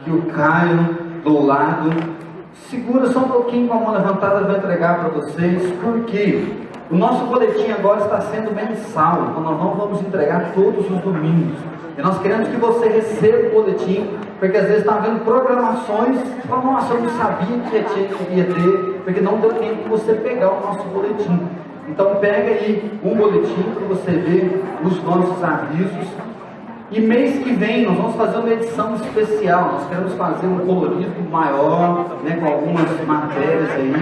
e o Caio do lado. Segura só um pouquinho com a mão levantada, eu vou entregar para vocês, porque o nosso boletim agora está sendo mensal, então nós não vamos entregar todos os domingos. E nós queremos que você receba o boletim, porque às vezes está havendo programações, você fala, nossa, eu não sabia que ia ter, porque não deu tempo de você pegar o nosso boletim. Então pega aí um boletim para você ver os nossos avisos. E mês que vem nós vamos fazer uma edição especial, nós queremos fazer um colorido maior, né, com algumas matérias aí.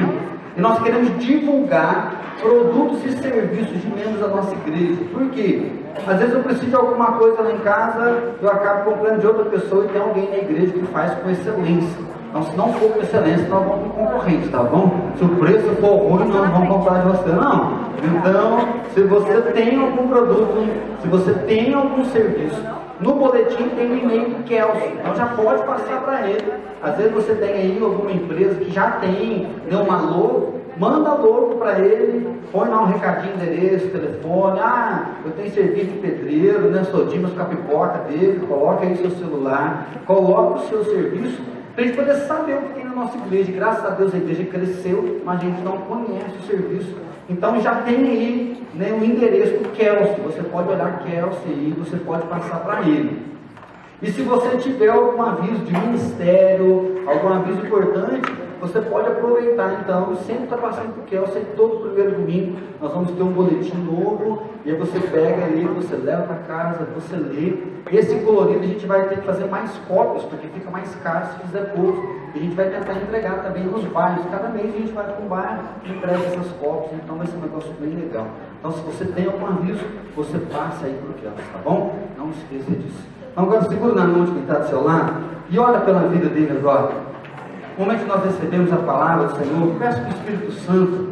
E nós queremos divulgar produtos e serviços de membros da nossa igreja. Por quê? Às vezes eu preciso de alguma coisa lá em casa, eu acabo comprando de outra pessoa e tem alguém na igreja que faz com excelência. Então, se não for com excelência, nós vamos com concorrente, tá bom? Se o preço for ruim, nós não vamos comprar de você, não. Então, se você tem algum produto, se você tem algum serviço, no boletim tem o e-mail do Kelso, então já pode passar para ele. Às vezes você tem aí alguma empresa que já tem, né, uma logo, manda a logo para ele, põe lá um recadinho, endereço, telefone, eu tenho serviço de pedreiro, né, sou Dimas com a pipoca dele, coloca aí seu celular, coloca o seu serviço, para a gente poder saber o que tem na nossa igreja. Graças a Deus a igreja cresceu, mas a gente não conhece o serviço. Então já tem aí, né, o endereço do Kelso, você pode olhar Kelso e você pode passar para ele. E se você tiver algum aviso de ministério, algum aviso importante, você pode aproveitar então, e sempre está passando por Kelso, todo primeiro domingo nós vamos ter um boletim novo, e aí você pega ali, você leva para casa, você lê. Esse colorido a gente vai ter que fazer mais cópias, porque fica mais caro se fizer pouco. E a gente vai tentar entregar também nos bairros. Cada mês a gente vai para um bairro e entrega essas cópias, então vai ser um negócio bem legal. Então se você tem algum aviso, você passa aí para o Kelso, tá bom? Não esqueça disso. Então agora segura na mão de quem está do seu lado e olha pela vida dele agora. No momento que nós recebemos a palavra do Senhor, peço para o Espírito Santo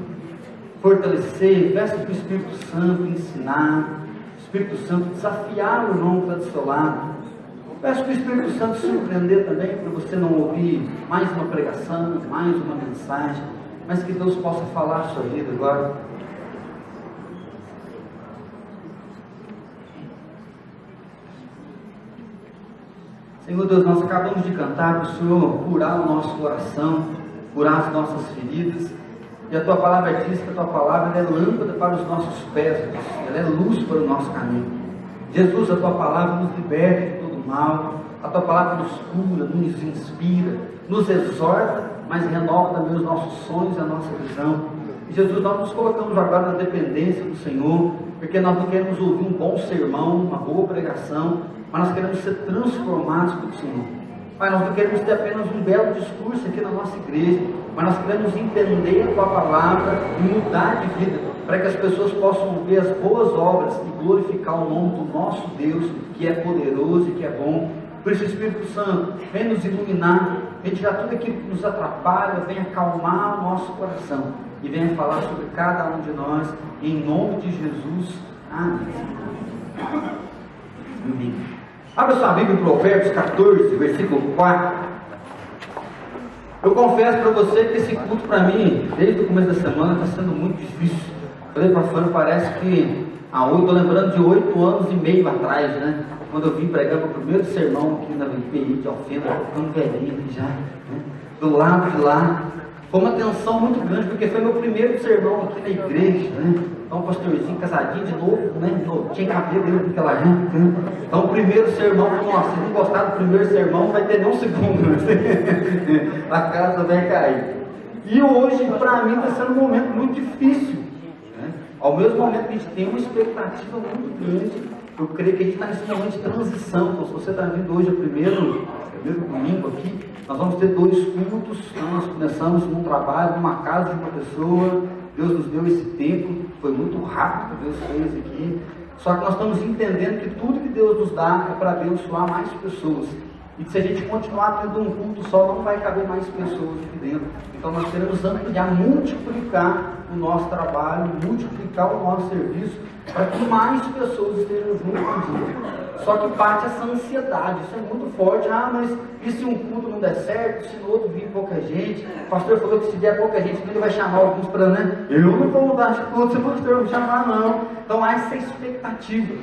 fortalecer, peço para o Espírito Santo ensinar, o Espírito Santo desafiar o irmão que está do seu lado. Peço para o Espírito Santo surpreender também, para você não ouvir mais uma pregação, mais uma mensagem, mas que Deus possa falar a sua vida agora. Senhor Deus, nós acabamos de cantar para o Senhor curar o nosso coração, curar as nossas feridas, e a Tua palavra diz que a Tua palavra é lâmpada para os nossos pés, ela é luz para o nosso caminho. Jesus, a Tua palavra nos liberta de todo mal, a Tua palavra nos cura, nos inspira, nos exorta, mas renova também os nossos sonhos e a nossa visão. E Jesus, nós nos colocamos agora na dependência do Senhor, porque nós não queremos ouvir um bom sermão, uma boa pregação, mas nós queremos ser transformados pelo Senhor. Pai, nós não queremos ter apenas um belo discurso aqui na nossa igreja, mas nós queremos entender a Tua palavra e mudar de vida, para que as pessoas possam ver as boas obras e glorificar o nome do nosso Deus, que é poderoso e que é bom. Por isso, Espírito Santo, vem nos iluminar, vem tirar tudo aquilo que nos atrapalha, vem acalmar o nosso coração e venha falar sobre cada um de nós, em nome de Jesus. Amém. Amém. Abra sua Bíblia em Provérbios 14, versículo 4. Eu confesso para você que esse culto para mim, desde o começo da semana, está sendo muito difícil. Falei para fora, parece que estou lembrando de 8 anos e meio atrás, né? Quando eu vim pregar o primeiro sermão aqui na VPI de Alfena, ficando velhinho aqui já, né? Do lado de lá. Foi uma tensão muito grande, porque foi meu primeiro sermão aqui na igreja, né? Então, o pastorzinho casadinho de novo, né? Tinha cabelo dele naquela época, né? Então, o primeiro sermão, nossa, se não gostar do primeiro sermão, vai ter nem um segundo, né? A casa vai cair. E hoje, para mim, está sendo um momento muito difícil, né? Ao mesmo momento que a gente tem uma expectativa muito grande, eu creio que a gente está nesse momento de transição. Então, se você está vindo hoje, o primeiro domingo aqui, nós vamos ter 2 cultos. Então nós começamos num trabalho, numa casa de uma pessoa. Deus nos deu esse tempo, foi muito rápido que Deus fez aqui. Só que nós estamos entendendo que tudo que Deus nos dá é para abençoar mais pessoas. E que se a gente continuar tendo um culto só, não vai caber mais pessoas aqui dentro. Então nós queremos ampliar, multiplicar o nosso trabalho, multiplicar o nosso serviço, para que mais pessoas estejam junto com Deus. Só que bate essa ansiedade, isso é muito forte. Mas e se um culto não der certo, se no outro vir pouca gente? O pastor falou que se der pouca gente, ele vai chamar alguns para, né? Eu não vou mudar de culto se o pastor me chamar, não. Então há essa expectativa.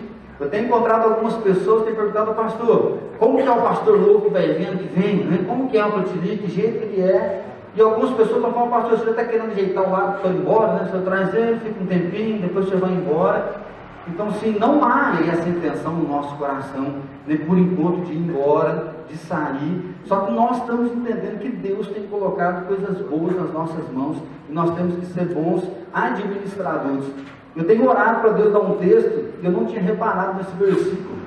Eu tenho encontrado algumas pessoas que têm perguntado ao pastor, como que é o pastor louco que vai vendo, que vem, né? Como que é o Plotili, que jeito que ele é. E algumas pessoas estão falando, pastor, você está querendo ajeitar o lado para ir embora, né? Você traz ele, fica um tempinho, depois você vai embora. Então, sim, não há essa intenção no nosso coração, né, por enquanto, de ir embora, de sair. Só que nós estamos entendendo que Deus tem colocado coisas boas nas nossas mãos e nós temos que ser bons administradores. Eu tenho orado para Deus dar um texto e eu não tinha reparado nesse versículo.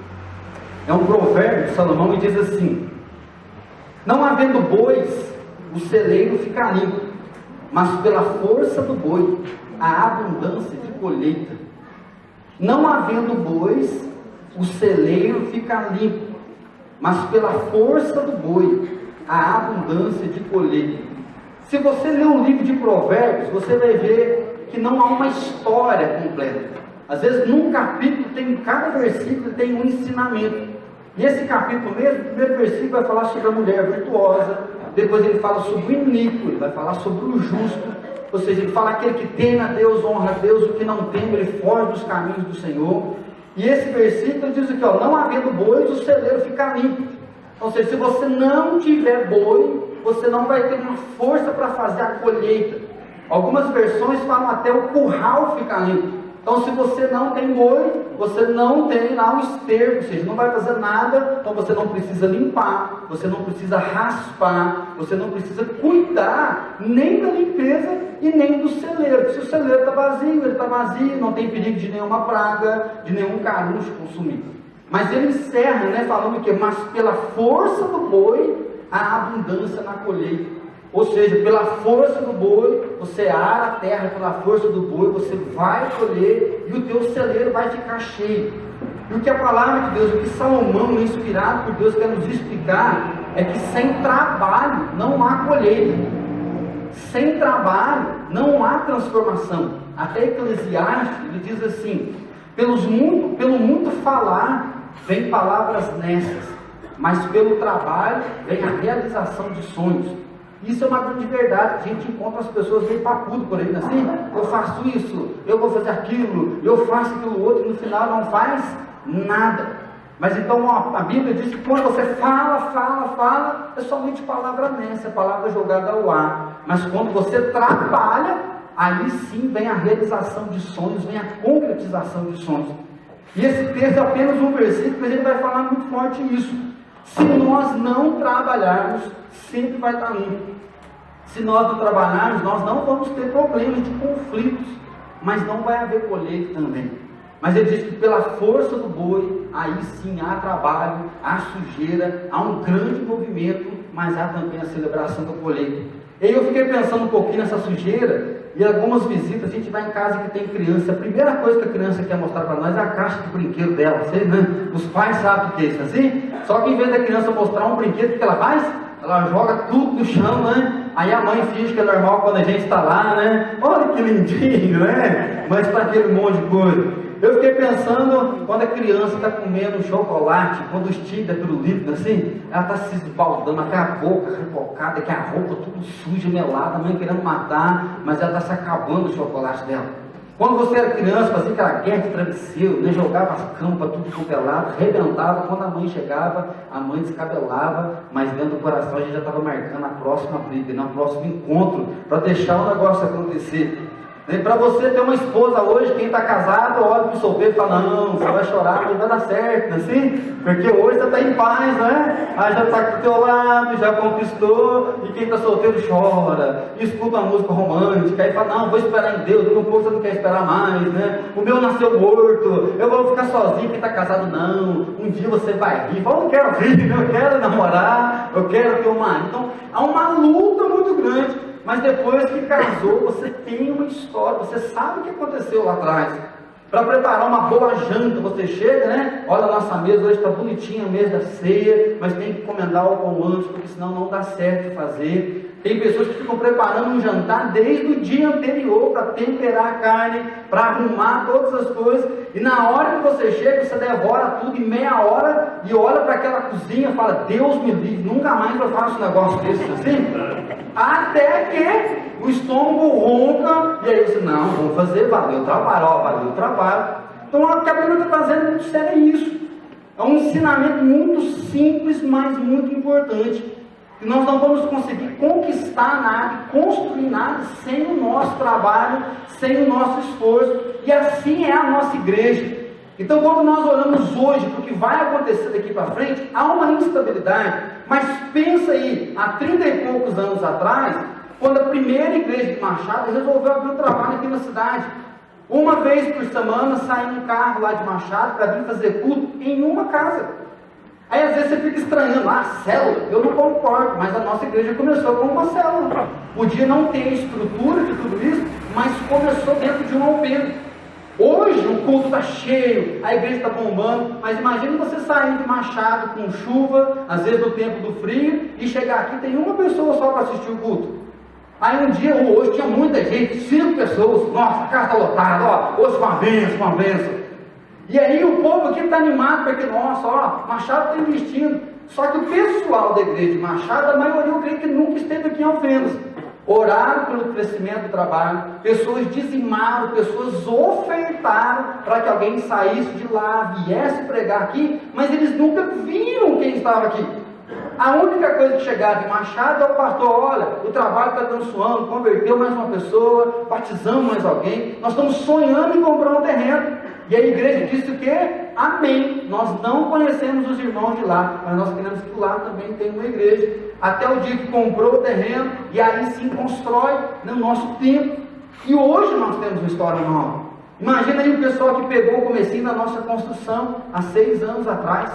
É um provérbio de Salomão e diz assim: não havendo bois, o celeiro fica limpo, mas pela força do boi, a abundância de colheita. Não havendo bois, o celeiro fica limpo, mas pela força do boi, a abundância de colheita. Se você ler o livro de Provérbios, você vai ver que não há uma história completa. Às vezes, num capítulo, cada versículo tem um ensinamento. E esse capítulo mesmo, o primeiro versículo vai falar sobre a mulher virtuosa, depois ele fala sobre o iníquo, ele vai falar sobre o justo. Ou seja, ele fala aquele que teme a Deus, honra a Deus, o que não teme, ele foge dos caminhos do Senhor. E esse versículo diz aqui, ó, não havendo bois, o celeiro fica limpo. Ou seja, se você não tiver boi, você não vai ter uma força para fazer a colheita. Algumas versões falam até o curral ficar limpo. Então, se você não tem boi, você não tem lá o esterco, ou seja, não vai fazer nada, então você não precisa limpar, você não precisa raspar, você não precisa cuidar nem da limpeza e nem do celeiro. Se o celeiro está vazio, ele está vazio, não tem perigo de nenhuma praga, de nenhum caruncho consumir. Mas ele encerra, né, falando que, mas pela força do boi, há abundância na colheita. Ou seja, pela força do boi, você ara a terra, pela força do boi, você vai colher e o teu celeiro vai ficar cheio. E o que a palavra de Deus, o que Salomão, inspirado por Deus, quer nos explicar, é que sem trabalho não há colheita. Sem trabalho não há transformação. Até Eclesiastes, ele diz assim, pelo muito falar, vem palavras nestas, mas pelo trabalho vem a realização de sonhos. Isso é uma grande verdade, a gente encontra as pessoas meio papudo por aí, assim, eu faço isso, eu vou fazer aquilo, eu faço aquilo outro, e no final não faz nada. Mas então a Bíblia diz que quando você fala, é somente palavra nessa, palavra jogada ao ar. Mas quando você trabalha, aí sim vem a realização de sonhos, vem a concretização de sonhos. E esse texto é apenas um versículo, mas ele vai falar muito forte isso. Se nós não trabalharmos, sempre vai estar limpo. Se nós não trabalharmos, nós não vamos ter problemas de conflitos, mas não vai haver colheita também. Mas ele diz que pela força do boi, aí sim há trabalho, há sujeira, há um grande movimento, mas há também a celebração da colheita. E aí eu fiquei pensando um pouquinho nessa sujeira, e algumas visitas, a gente vai em casa que tem criança, a primeira coisa que a criança quer mostrar para nós é a caixa de brinquedo dela, vocês, né? Os pais sabem o que é isso, assim? Só que em vez da criança mostrar um brinquedo, o que ela faz? Ela joga tudo no chão, né? Aí a mãe finge que é normal quando a gente está lá, né? Olha que lindinho, né? Mas para aquele monte de coisa. Eu fiquei pensando, quando a criança está comendo chocolate, quando estiga pelo líquido assim, ela está se esbaldando, até a boca repocada, que a roupa tudo suja, melada, a mãe querendo matar, mas ela está se acabando o chocolate dela. Quando você era criança, fazia aquela guerra de travesseiro, né? Jogava as camas tudo compelado, arrebentava. Quando a mãe chegava, a mãe descabelava, mas dentro do coração a gente já estava marcando a próxima briga, né? O próximo encontro, para deixar o negócio acontecer. Para você ter uma esposa hoje, quem está casado, olha para o solteiro e fala, não, você vai chorar, mas vai dar certo, assim, porque hoje você está em paz, né? Aí já está do teu lado, já conquistou, e quem está solteiro chora, e escuta uma música romântica, aí fala, não, vou esperar em Deus, daqui a pouco você não quer esperar mais, né? O meu nasceu morto, eu vou ficar sozinho, quem está casado não, um dia você vai rir, fala, eu não quero rir, eu quero namorar, eu quero ter um marido. Então, há uma luta muito grande. Mas depois que casou, você tem uma história, você sabe o que aconteceu lá atrás. Para preparar uma boa janta, você chega, né? Olha a nossa mesa, hoje está bonitinha a mesa da ceia, mas tem que encomendar o pão antes, porque senão não dá certo de fazer. Tem pessoas que ficam preparando um jantar desde o dia anterior, para temperar a carne, para arrumar todas as coisas, e na hora que você chega, você devora tudo em meia hora, e olha para aquela cozinha e fala, Deus me livre, nunca mais eu faço um negócio desse assim, até que o estômago ronca, e aí você, não, vamos fazer, valeu o trabalho, ó, valeu o trabalho. Então o que a Bíblia está trazendo muito sério é isso. É um ensinamento muito simples, mas muito importante. Que nós não vamos conseguir conquistar nada, construir nada, sem o nosso trabalho, sem o nosso esforço. E assim é a nossa igreja. Então, quando nós olhamos hoje para o que vai acontecer daqui para frente, há uma instabilidade. Mas pensa aí, há 30 e poucos anos atrás, quando a primeira igreja de Machado resolveu abrir um trabalho aqui na cidade. Uma vez por semana saía um carro lá de Machado para vir fazer culto em uma casa. Aí às vezes você fica estranhando, célula, eu não concordo, mas a nossa igreja começou com uma célula. Podia não ter a estrutura de tudo isso, mas começou dentro de um alpendre. Hoje o culto está cheio, a igreja está bombando, mas imagine você sair de Machado com chuva, às vezes no tempo do frio, e chegar aqui tem uma pessoa só para assistir o culto. Aí um dia, hoje tinha muita gente, 5 pessoas, nossa, a casa está lotada, hoje uma benção. E aí o povo aqui está animado, porque, nossa, Machado está investindo. Só que o pessoal da igreja de Machado, a maioria eu creio que nunca esteve aqui em Alfenas. Oraram pelo crescimento do trabalho, pessoas dizimaram, pessoas ofertaram para que alguém saísse de lá, viesse pregar aqui, mas eles nunca viram quem estava aqui. A única coisa que chegava em Machado é o pastor, olha, o trabalho está abençoando, converteu mais uma pessoa, batizamos mais alguém, nós estamos sonhando em comprar um terreno. E a igreja disse o quê? Amém. Nós não conhecemos os irmãos de lá, mas nós queremos que lá também tenha uma igreja. Até o dia que comprou o terreno, e aí sim constrói no nosso tempo. E hoje nós temos uma história nova. Imagina aí o pessoal que pegou o comecinho da nossa construção, há 6 anos atrás.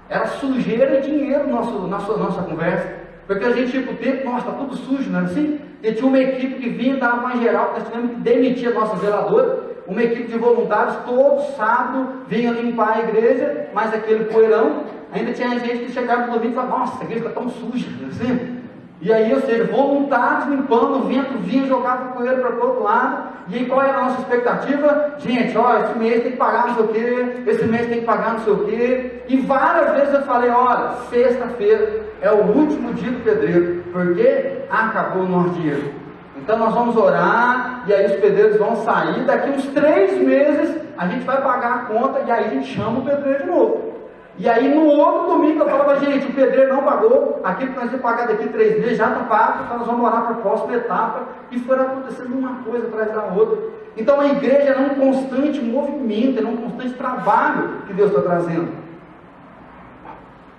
Era sujeira e dinheiro nossa conversa. Porque a gente ia para o tempo, nossa, está tudo sujo, não é assim? E tinha uma equipe que vinha, dava uma geral, nós tivemos que demitir a nossa zeladora. Uma equipe de voluntários, todo sábado, vinha limpar a igreja, mas aquele poeirão, ainda tinha gente que chegava no domingo e falava, nossa, a igreja está tão suja, não é assim? E aí, ou seja, voluntários limpando, o vento vinha, jogava o poeiro para todo lado. E aí qual era a nossa expectativa? Gente, esse mês tem que pagar não sei o quê, esse mês tem que pagar não sei o quê. E várias vezes eu falei, olha, sexta-feira é o último dia do pedreiro, porque acabou o nosso dinheiro. Então nós vamos orar, e aí os pedreiros vão sair, daqui uns 3 meses a gente vai pagar a conta, e aí a gente chama o pedreiro de novo. E aí no outro domingo eu falava, gente, o pedreiro não pagou, aquilo que nós vamos pagar daqui 3 meses já está pago, então nós vamos orar para a próxima etapa, e foi acontecendo uma coisa atrás da outra. Então a igreja é um constante movimento, é um constante trabalho que Deus está trazendo.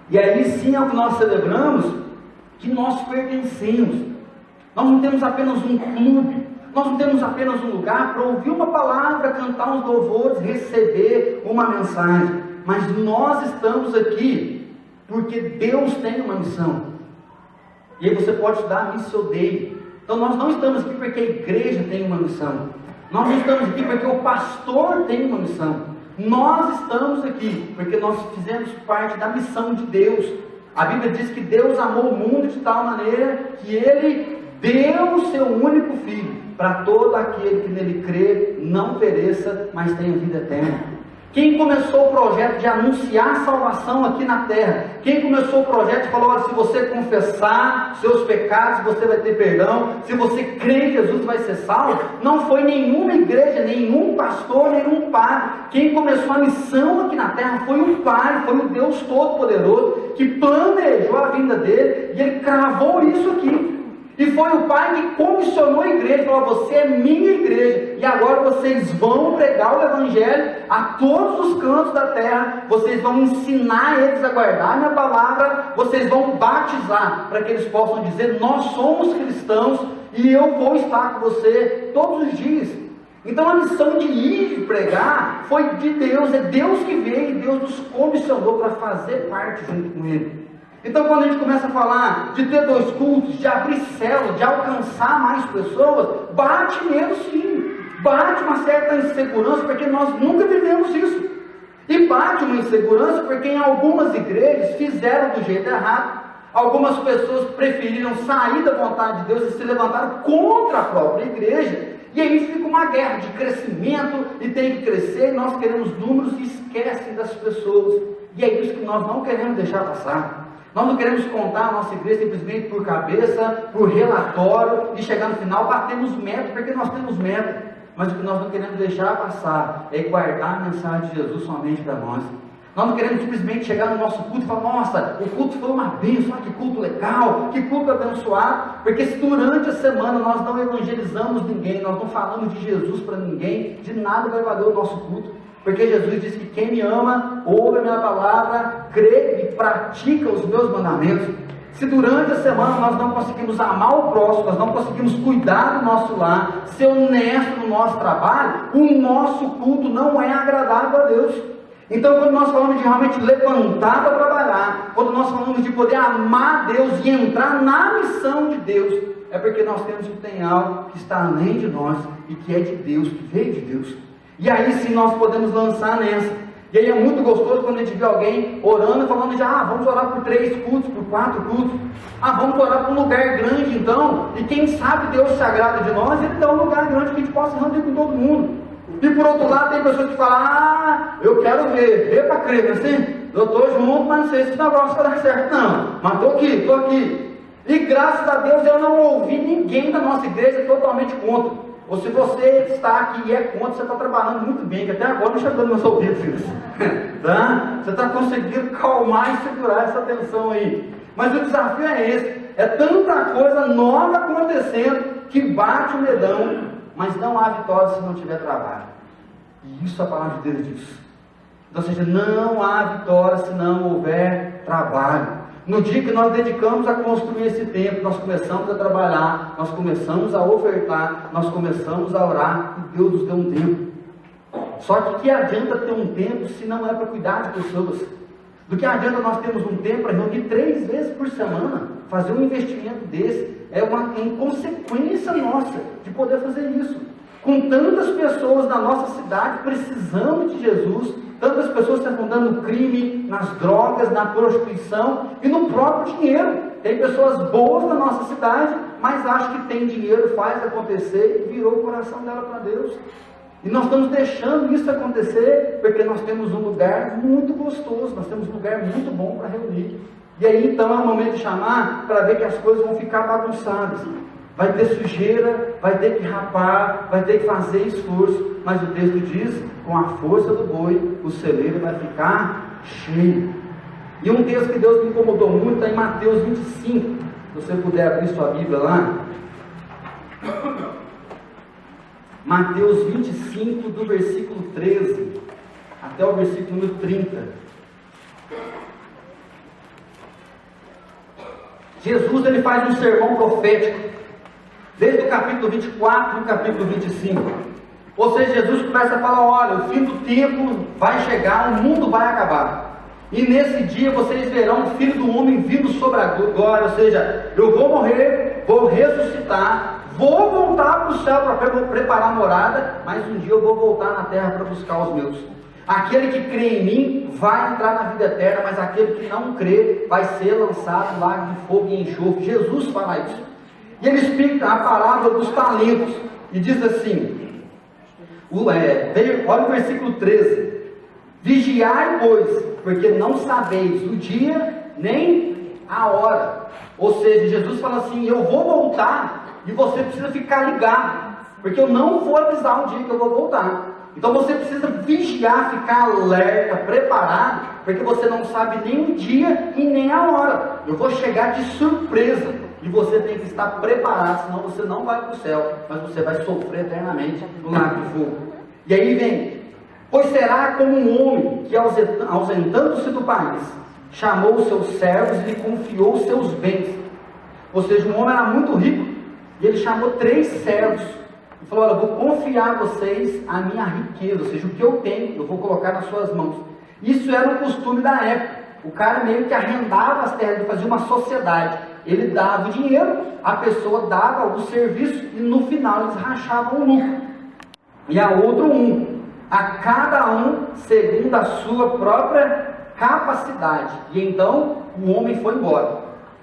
E aí sim é o que nós celebramos, que nós pertencemos. Nós não temos apenas um clube, nós não temos apenas um lugar para ouvir uma palavra, cantar uns louvores, receber uma mensagem, mas nós estamos aqui porque Deus tem uma missão. E aí você pode estudar Missio Dei. Então nós não estamos aqui porque a igreja tem uma missão, nós não estamos aqui porque o pastor tem uma missão, nós estamos aqui porque nós fizemos parte da missão de Deus. A Bíblia diz que Deus amou o mundo de tal maneira que Ele deu o seu único Filho, para todo aquele que nele crê, não pereça, mas tenha vida eterna. Quem começou o projeto de anunciar a salvação aqui na terra, quem começou o projeto e falou, olha, se você confessar seus pecados, você vai ter perdão, se você crê em Jesus, vai ser salvo, não foi nenhuma igreja, nenhum pastor, nenhum padre. Quem começou a missão aqui na terra foi o Pai, foi o Deus Todo-Poderoso, que planejou a vinda dele, e Ele cravou isso aqui. E foi o Pai que comissionou a igreja, falou, você é minha igreja, e agora vocês vão pregar o Evangelho a todos os cantos da terra, vocês vão ensinar eles a guardar a minha palavra, vocês vão batizar, para que eles possam dizer, nós somos cristãos, e eu vou estar com você todos os dias. Então a missão de ir pregar foi de Deus, é Deus que veio, e Deus nos comissionou para fazer parte junto com Ele. Então quando a gente começa a falar de ter 2 cultos, de abrir células, de alcançar mais pessoas, bate medo sim, bate uma certa insegurança, porque nós nunca vivemos isso, e bate uma insegurança porque em algumas igrejas fizeram do jeito errado, algumas pessoas preferiram sair da vontade de Deus e se levantaram contra a própria igreja, e aí fica uma guerra de crescimento, e tem que crescer, e nós queremos números e esquecem das pessoas, e é isso que nós não queremos deixar passar. Nós não queremos contar a nossa igreja simplesmente por cabeça, por relatório, e chegar no final batemos meta, porque nós temos meta. mas o que nós não queremos deixar passar é guardar a mensagem de Jesus somente para nós. Nós não queremos simplesmente chegar no nosso culto e falar, nossa, o culto foi uma bênção, que culto legal, que culto abençoado, porque se durante a semana nós não evangelizamos ninguém, nós não falamos de Jesus para ninguém, de nada vai valer o nosso culto, porque Jesus disse que quem me ama, ouve a minha palavra, crê e pratica os meus mandamentos. Se durante a semana nós não conseguimos amar o próximo, nós não conseguimos cuidar do nosso lar, ser honesto no nosso trabalho, o nosso culto não é agradável a Deus. Então, quando nós falamos de realmente levantar para trabalhar, quando nós falamos de poder amar Deus e entrar na missão de Deus, é porque nós temos que ter algo que está além de nós e que é de Deus, que veio de Deus. E aí sim nós podemos lançar nessa. E aí é muito gostoso quando a gente vê alguém orando e falando de, vamos orar por 3 cultos, por 4 cultos. Vamos orar por um lugar grande então, e quem sabe Deus se agrada de nós, Ele dá um lugar grande que a gente possa reunir com todo mundo. E por outro lado tem pessoas que falam, eu quero ver para crer, assim, eu estou junto, mas não sei se esse negócio vai dar certo não, mas estou aqui. E graças a Deus eu não ouvi ninguém da nossa igreja totalmente contra. Ou se você está aqui e é contra, você está trabalhando muito bem, que até agora não chegou no meu ouvido, filhos. Tá? Você está conseguindo calmar e segurar essa tensão aí. Mas o desafio é esse, é tanta coisa nova acontecendo que bate o medão, mas não há vitória se não tiver trabalho. E isso a palavra de Deus diz. Então, ou seja, não há vitória se não houver trabalho. No dia que nós dedicamos a construir esse templo, nós começamos a trabalhar, nós começamos a ofertar, nós começamos a orar, e Deus nos deu um tempo. Só que adianta ter um tempo se não é para cuidar de pessoas? Do que adianta nós termos um tempo para reunir 3 vezes por semana, fazer um investimento desse? É uma inconsequência nossa de poder fazer isso. Com tantas pessoas na nossa cidade precisando de Jesus, tantas pessoas se afundando no crime, nas drogas, na prostituição e no próprio dinheiro. Tem pessoas boas na nossa cidade, mas acham que tem dinheiro, faz acontecer e virou o coração dela para Deus. E nós estamos deixando isso acontecer porque nós temos um lugar muito gostoso, nós temos um lugar muito bom para reunir. E aí então é o momento de chamar para ver que as coisas vão ficar bagunçadas. Vai ter sujeira, vai ter que rapar, vai ter que fazer esforço, mas o texto diz, com a força do boi, o celeiro vai ficar cheio. E um texto que Deus me incomodou muito está em Mateus 25, se você puder abrir sua Bíblia lá. Mateus 25, do versículo 13 até o versículo número 30. Jesus ele faz um sermão profético, desde o capítulo 24 e o capítulo 25. Ou seja, Jesus começa a falar, olha, o fim do tempo vai chegar, o mundo vai acabar. E nesse dia vocês verão o Filho do Homem vindo sobre a glória, ou seja, eu vou morrer, vou ressuscitar, vou voltar para o céu para preparar a morada, mas um dia eu vou voltar na terra para buscar os meus. Aquele que crê em mim vai entrar na vida eterna, mas aquele que não crê vai ser lançado no lago de fogo e enxofre. Jesus fala isso. E ele explica a parábola dos talentos e diz assim, olha o versículo 13: vigiai, pois, porque não sabeis o dia nem a hora. Ou seja, Jesus fala assim, eu vou voltar e você precisa ficar ligado, porque eu não vou avisar o dia que eu vou voltar. Então você precisa vigiar, ficar alerta, preparado, porque você não sabe nem o dia e nem a hora. Eu vou chegar de surpresa e você tem que estar preparado, senão você não vai para o céu, mas você vai sofrer eternamente no lago de fogo. E aí vem, pois será como um homem que, ausentando-se do país, chamou os seus servos e lhe confiou os seus bens. Ou seja, um homem era muito rico e ele chamou 3 servos e falou, olha, eu vou confiar a vocês a minha riqueza, ou seja, o que eu tenho, eu vou colocar nas suas mãos. Isso era um costume da época. O cara meio que arrendava as terras, ele fazia uma sociedade. Ele dava o dinheiro, a pessoa dava o serviço e no final eles rachavam o lucro. E a outro a cada um segundo a sua própria capacidade. E então o homem foi embora.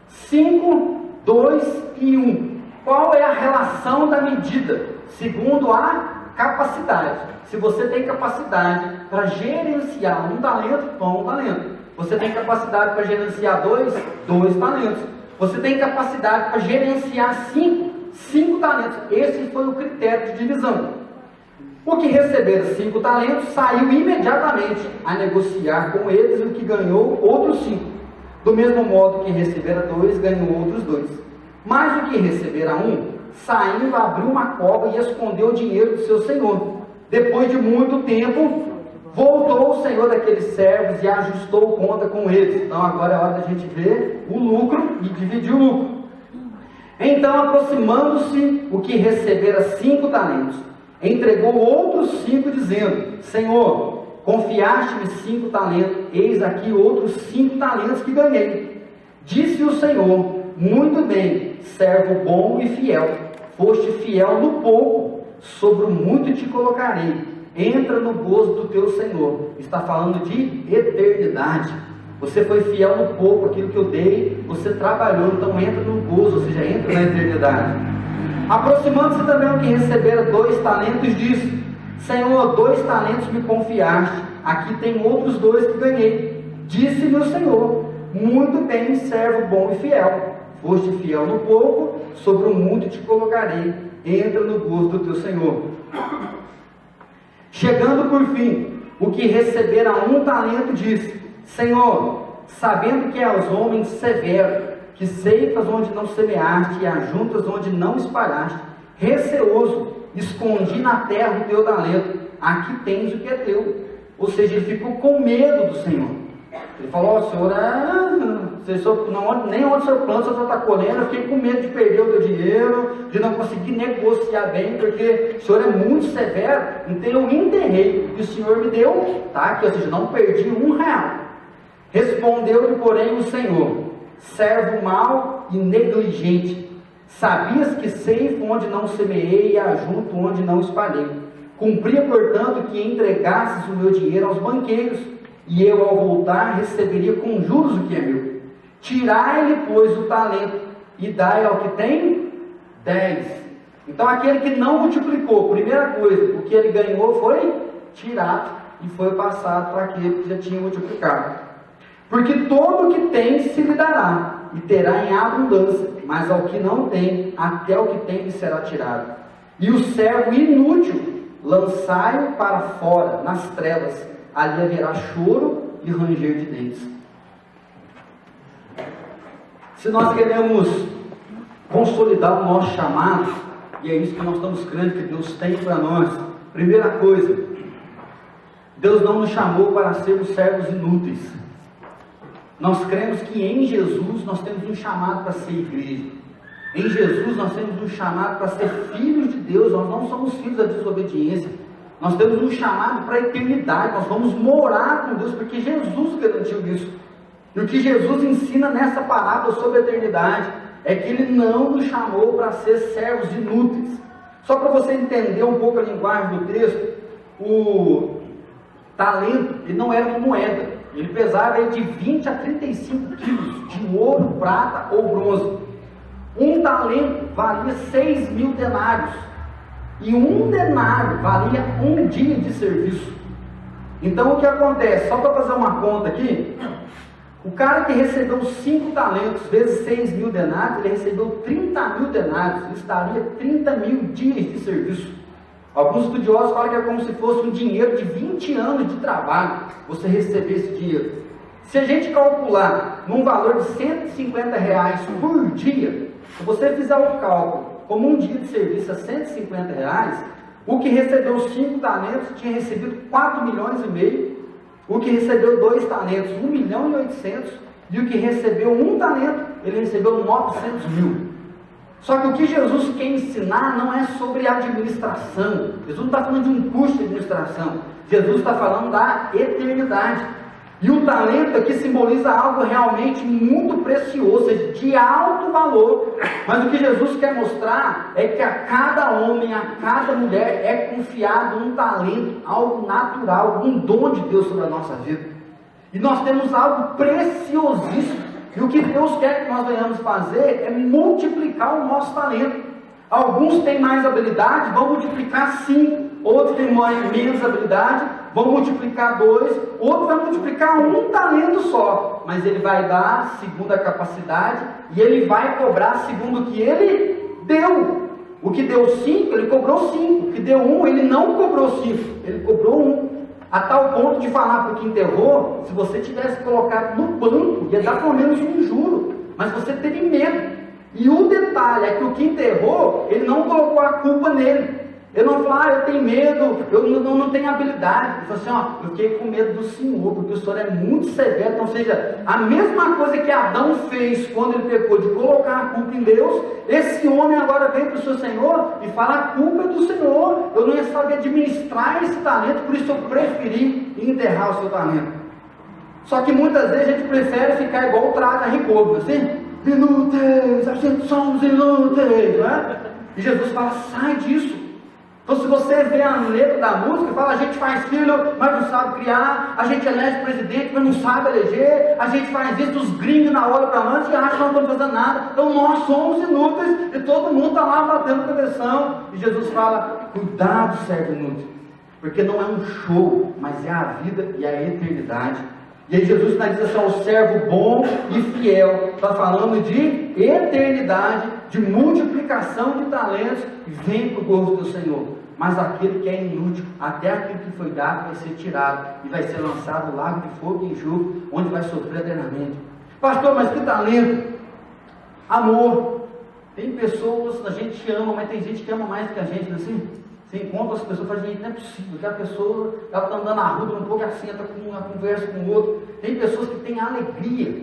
5, 2 e 1. Qual é a relação da medida? Segundo a capacidade. Se você tem capacidade para gerenciar 1 talento, toma 1 talento. Você tem capacidade para gerenciar 2 talentos. Você tem capacidade para gerenciar 5 talentos. Esse foi o critério de divisão. O que recebera 5 talentos saiu imediatamente a negociar com eles, e o que ganhou outros 5. Do mesmo modo que recebera 2, ganhou outros 2. Mas o que recebera 1, saindo, abriu uma cova e escondeu o dinheiro do seu senhor. Depois de muito tempo, voltou o senhor daqueles servos e ajustou conta com eles. Então agora é hora da gente ver o lucro e dividir o lucro. Então, aproximando-se o que recebera 5 talentos, entregou outros 5, dizendo: Senhor, confiaste-me 5 talentos, eis aqui outros 5 talentos que ganhei. Disse o Senhor: muito bem, servo bom e fiel, foste fiel no pouco, sobre o muito te colocarei, entra no gozo do teu Senhor. Está falando de eternidade. Você foi fiel no pouco, aquilo que eu dei, você trabalhou, então entra no gozo, ou seja, entra na eternidade. Aproximando-se também o que recebera 2 talentos, disse: Senhor, 2 talentos me confiaste, aqui tem outros 2 que ganhei. Disse-me o Senhor: muito bem, servo bom e fiel, foste fiel no pouco, sobre o muito te colocarei, entra no gozo do teu Senhor. Chegando por fim, o que recebera 1 talento, disse: Senhor, sabendo que és homem severo, que ceifas onde não semeaste e ajuntas onde não espalhaste, receoso, escondi na terra o teu talento, aqui tens o que é teu. Ou seja, ele ficou com medo do Senhor. Ele falou: Senhor, nem onde o Senhor planta, o Senhor está colhendo. Eu fiquei com medo de perder o meu dinheiro, de não conseguir negociar bem, porque o Senhor é muito severo. Então eu enterrei e o Senhor me deu, tá? Aqui, ou seja, não perdi R$1. Respondeu-lhe, porém, o Senhor: servo mau e negligente, sabias que ceifo onde não semeei e ajunto onde não espalhei. Cumpria, portanto, que entregasses o meu dinheiro aos banqueiros, e eu, ao voltar, receberia com juros o que é meu. Tirai-lhe, pois, o talento, e dai ao que tem 10. Então, aquele que não multiplicou, primeira coisa, o que ele ganhou foi tirado, e foi passado para aquele que já tinha multiplicado. Porque todo o que tem se lhe dará, e terá em abundância, mas ao que não tem, até o que tem lhe será tirado. E o servo inútil, lançai-o para fora, nas trevas, ali haverá choro e ranger de dentes. Se nós queremos consolidar o nosso chamado, e é isso que nós estamos crendo que Deus tem para nós, primeira coisa, Deus não nos chamou para sermos servos inúteis. Nós cremos que em Jesus nós temos um chamado para ser igreja. Em Jesus nós temos um chamado para ser filhos de Deus. Nós não somos filhos da desobediência. Nós temos um chamado para a eternidade. Nós vamos morar com Deus, porque Jesus garantiu isso. E o que Jesus ensina nessa parábola sobre a eternidade é que Ele não nos chamou para ser servos inúteis. Só para você entender um pouco a linguagem do texto, o talento, ele não era uma moeda. Ele pesava de 20 a 35 quilos de ouro, prata ou bronze. Um talento valia 6.000 denários. E um denário valia um dia de serviço. Então o que acontece? Só para fazer uma conta aqui, o cara que recebeu 5 talentos vezes 6.000 denários, ele recebeu 30.000 denários. Isso daria 30.000 dias de serviço. Alguns estudiosos falam que é como se fosse um dinheiro de 20 anos de trabalho, você receber esse dinheiro. Se a gente calcular num valor de R$150 por dia, se você fizer o cálculo como um dia de serviço a R$150, o que recebeu 5 talentos tinha recebido 4 milhões e meio, o que recebeu 2 talentos 1.800.000, e o que recebeu 1 talento, ele recebeu 900.000. Só que o que Jesus quer ensinar não é sobre administração. Jesus não está falando de um custo de administração. Jesus está falando da eternidade. E o talento aqui simboliza algo realmente muito precioso, de alto valor. Mas o que Jesus quer mostrar é que a cada homem, a cada mulher é confiado um talento, algo natural, um dom de Deus sobre a nossa vida. E nós temos algo preciosíssimo. E o que Deus quer que nós venhamos fazer é multiplicar o nosso talento. Alguns têm mais habilidade, vão multiplicar 5. Outros têm menos habilidade, vão multiplicar 2. Outro vai multiplicar 1 talento só. Mas ele vai dar segundo a capacidade e ele vai cobrar segundo o que ele deu. O que deu 5, ele cobrou 5. O que deu 1, ele não cobrou 5. Ele cobrou 1. A tal ponto de falar para o que enterrou, se você tivesse colocado no banco, ia dar pelo menos um juro. Mas você teve medo. E o detalhe é que o que enterrou, ele não colocou a culpa nele. Ele não falou, eu tenho medo, eu não tenho habilidade. Ele falou assim, eu fiquei com medo do Senhor, porque o Senhor é muito severo. Então, ou seja, a mesma coisa que Adão fez quando ele pecou, de colocar a culpa em Deus, esse homem agora vem para o seu Senhor e fala, a culpa é do Senhor. Eu não ia saber administrar esse talento, por isso eu preferi enterrar o seu talento. Só que muitas vezes a gente prefere ficar igual o Traga Ricobo, assim, inúteis, a gente somos inúteis, né? E Jesus fala, sai disso. Então, se você vê a letra da música, fala, a gente faz filho, mas não sabe criar, a gente elege presidente, mas não sabe eleger, a gente faz isso, os gringos na hora para antes e acham que não estamos fazendo nada. Então, nós somos inúteis e todo mundo está lá batendo cabeção. E Jesus fala, cuidado, servo inútil, porque não é um show, mas é a vida e a eternidade. E aí Jesus está dizendo assim, o servo bom e fiel, está falando de eternidade, de multiplicação de talentos, e vem para o gozo do Senhor. Mas aquele que é inútil, até aquilo que foi dado vai ser tirado, e vai ser lançado no lago de fogo e enxofre, onde vai sofrer eternamente. Pastor, mas que talento? Amor. Tem pessoas, a gente ama, mas tem gente que ama mais que a gente, não é assim? Você encontra as pessoas e fala, gente, não é possível, aquela pessoa, ela está andando na rua, um pouco assim, ela está com uma conversa com o outro. Tem pessoas que têm alegria,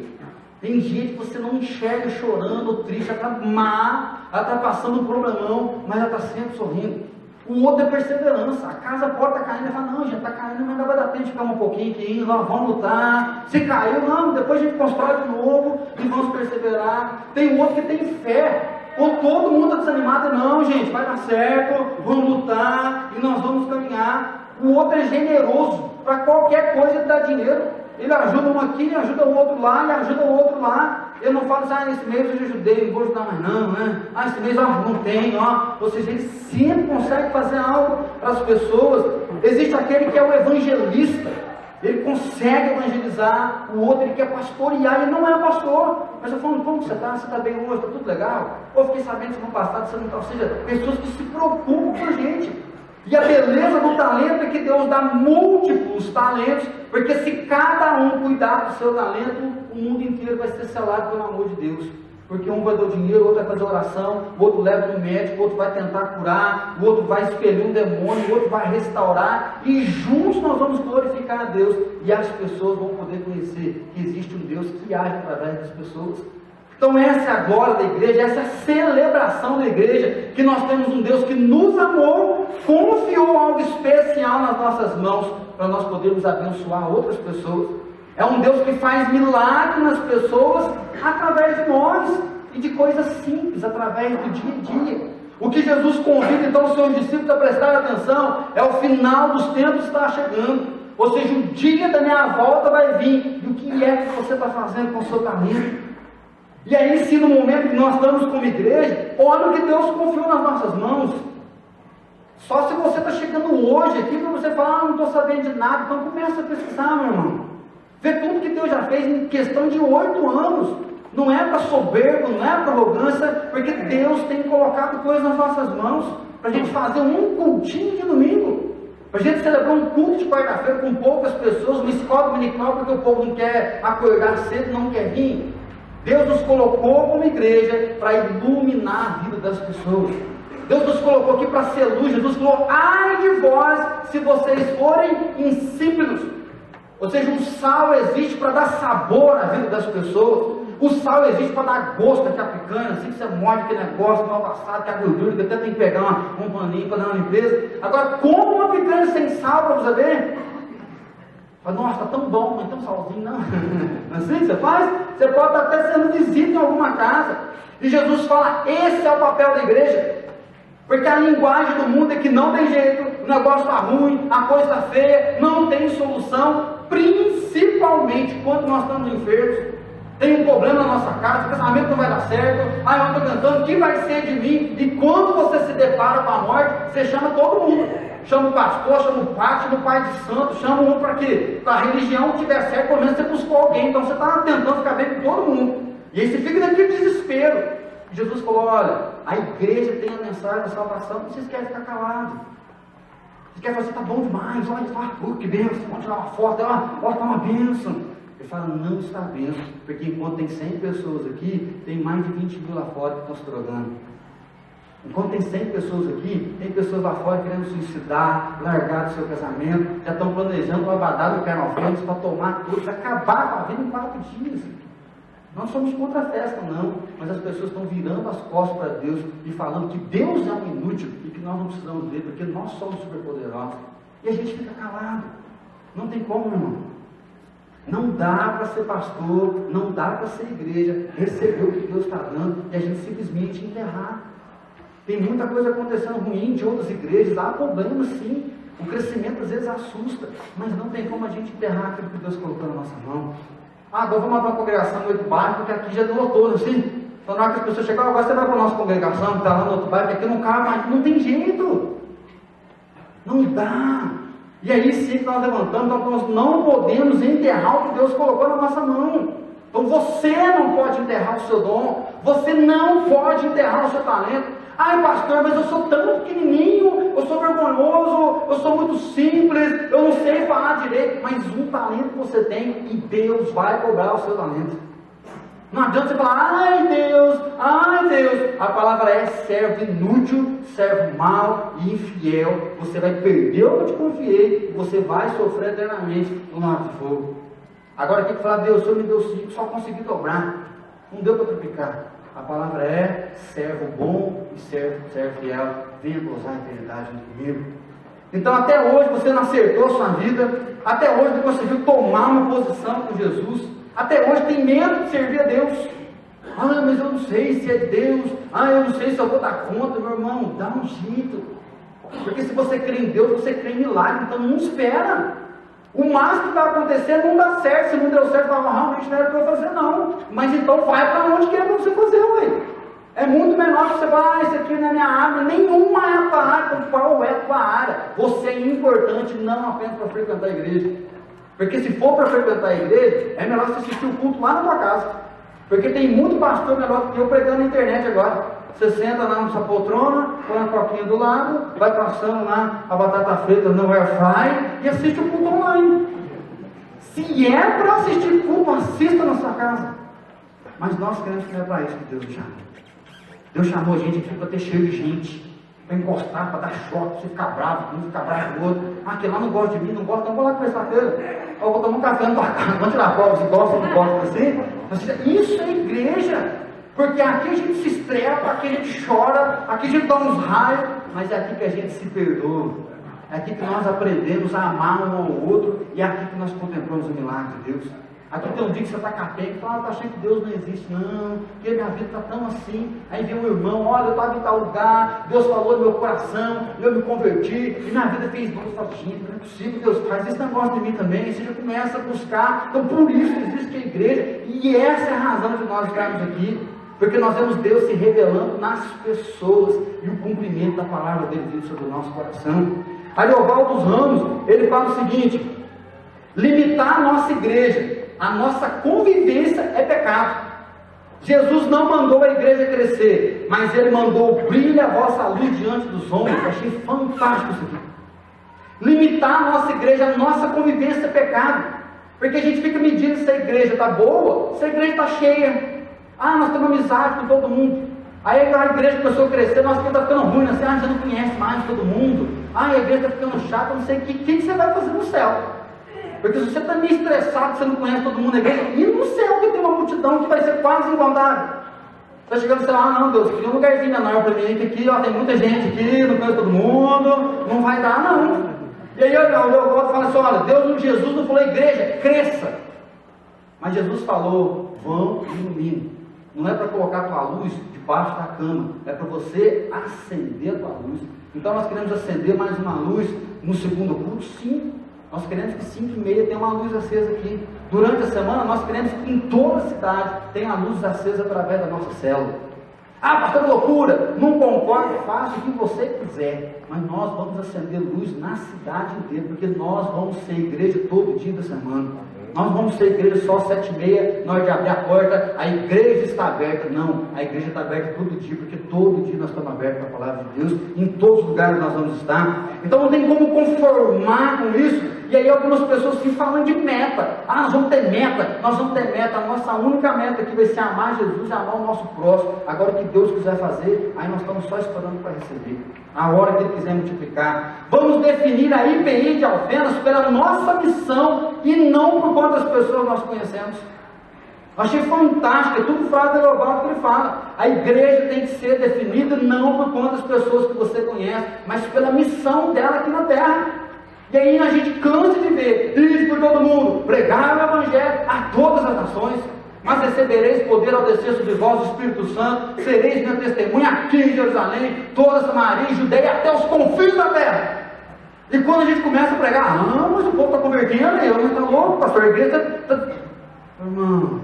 tem gente que você não enxerga chorando ou triste, ela está má, ela está passando um problemão, mas ela está sempre sorrindo. O outro é perseverança, a casa pode estar caindo, ela fala, não, gente, está caindo, mas ainda vai dar tempo de ficar um pouquinho aqui, nós vamos lutar. Se caiu, não, depois a gente constrói de novo e vamos perseverar. Tem outro que tem fé. Quando todo mundo está desanimado, não, gente, vai dar certo, vamos lutar e nós vamos caminhar. O outro é generoso, para qualquer coisa ele dá dinheiro. Ele ajuda um aqui, ajuda o outro lá, e ajuda o outro lá. Ele não fala assim, nesse mês eu já ajudei, não vou ajudar mais não, né? Esse mês não tem, Ou seja, ele sempre consegue fazer algo para as pessoas. Existe aquele que é o evangelista. Ele consegue evangelizar, o outro ele quer pastorear, ele não é pastor, mas eu falo, como você está? Você está bem hoje? Está tudo legal? Ou fiquei sabendo que no passado você não está, ou seja, pessoas que se preocupam com a gente. E a beleza do talento é que Deus dá múltiplos talentos, porque se cada um cuidar do seu talento, o mundo inteiro vai ser selado pelo amor de Deus. Porque um vai dar o dinheiro, o outro vai fazer oração, o outro leva no médico, o outro vai tentar curar, o outro vai expelir um demônio, o outro vai restaurar, e juntos nós vamos glorificar a Deus, e as pessoas vão poder conhecer que existe um Deus que age através das pessoas. Então essa é a glória da igreja, essa é a celebração da igreja, que nós temos um Deus que nos amou, confiou algo especial nas nossas mãos, para nós podermos abençoar outras pessoas. É um Deus que faz milagre nas pessoas através de nós e de coisas simples, através do dia a dia. O que Jesus convida então os seus discípulos a prestar atenção é o final dos tempos está chegando. Ou seja, o dia da minha volta vai vir. E o que é que você está fazendo com o seu talento? E aí, se no momento que nós estamos como igreja, olha o que Deus confiou nas nossas mãos. Só se você está chegando hoje aqui para você falar, não estou sabendo de nada, então começa a pesquisar, meu irmão. Vê tudo que Deus já fez em questão de 8 anos. Não é para soberbo, não é para arrogância, porque Deus tem colocado coisas nas nossas mãos, para a gente fazer um cultinho de domingo, para a gente celebrar um culto de quarta-feira com poucas pessoas, uma escola dominical, porque o povo não quer acordar cedo, não quer vir. Deus nos colocou como igreja para iluminar a vida das pessoas. Deus nos colocou aqui para ser luz. Jesus falou, ai de vós se vocês forem insípidos. Ou seja, o sal existe para dar sabor à vida das pessoas. O sal existe para dar gosto àquela picanha, assim que você morde aquele negócio mal passado, que a gordura, que até tem que pegar um paninho para dar uma limpeza. Agora, como uma picanha sem sal, para você ver? Fala, nossa, está tão bom, mas tão salzinho, não. Não é assim que você faz? Você pode estar até sendo visita em alguma casa. E Jesus fala, esse é o papel da igreja. Porque a linguagem do mundo é que não tem jeito, o negócio está ruim, a coisa está feia, não tem solução, principalmente quando nós estamos enfermos. Tem um problema na nossa casa, o casamento não vai dar certo, eu estou cantando, o que vai ser de mim? E quando você se depara com a morte, você chama todo mundo. Chama o pastor, chama o padre, chama o pai de santo, chama um para quê? Para a religião que tiver certo, pelo menos você buscou alguém, então você está tentando ficar bem com todo mundo. E aí você fica naquele desespero. Jesus falou, olha, a igreja tem a mensagem da salvação, vocês querem ficar calados. Vocês querem fazer, tá bom demais, olha, que bênção, vamos tirar uma foto, olha, tá uma bênção. Ele fala, não está bênção, porque enquanto tem 100 pessoas aqui, tem mais de 20 mil lá fora que estão se drogando. Enquanto tem 100 pessoas aqui, tem pessoas lá fora querendo suicidar, largar do seu casamento, já estão planejando uma badada do Carnaval para tomar tudo, acabar com a vida em 4 dias. Não somos contra a festa, não, mas as pessoas estão virando as costas para Deus e falando que Deus é um inútil e que nós não precisamos dele, porque nós somos superpoderosos. E a gente fica calado. Não tem como, meu irmão. Não dá para ser pastor, não dá para ser igreja, receber o que Deus está dando e a gente simplesmente enterrar. Tem muita coisa acontecendo ruim de outras igrejas, há problemas sim, o crescimento às vezes assusta, mas não tem como a gente enterrar aquilo que Deus colocou na nossa mão. Agora vamos abrir uma congregação no outro bairro, porque aqui já lotou, assim. Então na hora que as pessoas chegam, agora você vai para a nossa congregação, que está lá no outro bairro, porque aqui não cabe mais, não tem jeito. Não dá. E aí sim que nós levantamos, nós não podemos enterrar o que Deus colocou na nossa mão. Então você não pode enterrar o seu dom, você não pode enterrar o seu talento. Ai pastor, mas eu sou tão pequenininho, eu sou vergonhoso, eu sou muito simples, eu não sei falar direito, mas um talento que você tem e Deus vai cobrar o seu talento. Não adianta você falar, ai Deus, a palavra é servo inútil, servo mau e infiel, você vai perder o que eu te confiei, e você vai sofrer eternamente no lago de fogo. Agora tem que falar, Deus, o Senhor me deu 5, só consegui dobrar, não deu para triplicar. A palavra é servo bom e servo fiel, venha gozar a eternidade comigo. Então até hoje você não acertou a sua vida, até hoje não conseguiu tomar uma posição com Jesus, até hoje tem medo de servir a Deus. Ah, mas eu não sei se é Deus, eu não sei se eu vou dar conta. Meu irmão, dá um jeito, porque se você crê em Deus, você crê em milagre, então não espera. O máximo que vai acontecer não dá certo. Se não deu certo, realmente não era para eu fazer, não. Mas então vai para onde que é para você fazer, ué. É muito menor que você falar, isso aqui não é minha área. Nenhuma é a tua área. Então qual é a tua área? Você é importante não apenas para frequentar a igreja. Porque se for para frequentar a igreja, é melhor você assistir o culto lá na tua casa. Porque tem muito pastor melhor que eu pregando na internet agora. Você senta lá na sua poltrona, põe a coquinha do lado, vai passando lá a batata frita no air fry e assiste o culto online. Se é para assistir culto, assista na sua casa. Mas nós queremos que não é para isso que Deus nos chamou. Deus chamou a gente aqui para ter cheio de gente, para encostar, para dar choque, para você ficar bravo, um ficar bravo com o outro. Aquele lá não gosta de mim, não gosta, então vou lá conversar com ele. Eu vou tomar um café na tua casa, vamos tirar a prova, se gosta, não gosta assim. Isso é igreja. Porque aqui a gente se estrepa, aqui a gente chora, aqui a gente dá uns raios, mas é aqui que a gente se perdoa, é aqui que nós aprendemos a amar um ao outro, e é aqui que nós contemplamos o milagre de Deus. Aqui tem um dia que você está capenga e fala, está achando que Deus não existe, não, porque minha vida está tão assim. Aí vem um irmão, olha, eu estava em tal lugar, Deus falou no meu coração, eu me converti, e minha vida fez bom. Você fala, gente, não é possível, Deus faz esse negócio de mim também, e você já começa a buscar. Então por isso existe a igreja, e essa é a razão de nós estarmos aqui. Porque nós vemos Deus se revelando nas pessoas e o cumprimento da palavra dele vindo sobre o nosso coração. Ariovaldo dos Ramos, ele fala o seguinte: limitar a nossa igreja, a nossa convivência é pecado. Jesus não mandou a igreja crescer, mas ele mandou brilhe a vossa luz diante dos homens. Eu achei fantástico isso aqui. Limitar a nossa igreja, a nossa convivência é pecado. Porque a gente fica medindo se a igreja está boa, se a igreja está cheia. Nós temos amizade com todo mundo. Aí a igreja começou a crescer, nossa igreja está ficando ruim, assim, você não conhece mais todo mundo. A igreja está ficando chata, não sei o que você vai fazer no céu. Porque se você está meio estressado, você não conhece todo mundo na igreja, e no céu que tem uma multidão que vai ser quase incontável. Você está chegando e você fala, não Deus, queria um lugarzinho menor para mim, que aqui tem muita gente aqui, não conheço todo mundo, não vai dar não. E aí eu falo assim, olha, Jesus não falou igreja, cresça. Mas Jesus falou, vão e iluminem. Não é para colocar a tua luz debaixo da cama, é para você acender a tua luz. Então nós queremos acender mais uma luz no segundo culto? Sim. Nós queremos que 5h30 tenha uma luz acesa aqui. Durante a semana nós queremos que em toda a cidade tenha a luz acesa através da nossa célula. Pastor, loucura! Não concordo, faça o que você quiser. Mas nós vamos acender luz na cidade inteira, porque nós vamos ser igreja todo dia da semana. nós vamos ser igreja só 7h30, na hora de abrir a porta, a igreja está aberta. Não, a igreja está aberta todo dia, porque todo dia nós estamos abertos para a palavra de Deus, em todos os lugares nós vamos estar. Então não tem como conformar com isso. E aí algumas pessoas ficam falando de meta. Nós vamos ter meta, nós vamos ter meta. A nossa única meta aqui vai ser amar Jesus e amar o nosso próximo. Agora o que Deus quiser fazer, aí nós estamos só esperando para receber. A hora que Ele quiser multiplicar. Vamos definir a IPI de Alfenas pela nossa missão e não por quantas pessoas nós conhecemos. Achei fantástico, é tudo frase de Lobato que ele fala. A igreja tem que ser definida não por quantas pessoas que você conhece, mas pela missão dela aqui na terra. E aí a gente cansa de ver, ide por todo mundo, pregar o Evangelho a todas as nações, mas recebereis poder ao descer sobre vós o Espírito Santo, sereis minha testemunha aqui em Jerusalém, toda Samaria, Judeia, até os confins da terra. E quando a gente começa a pregar, mas o povo está convertendo, eu não estou louco, pastor, a igreja está... Irmão,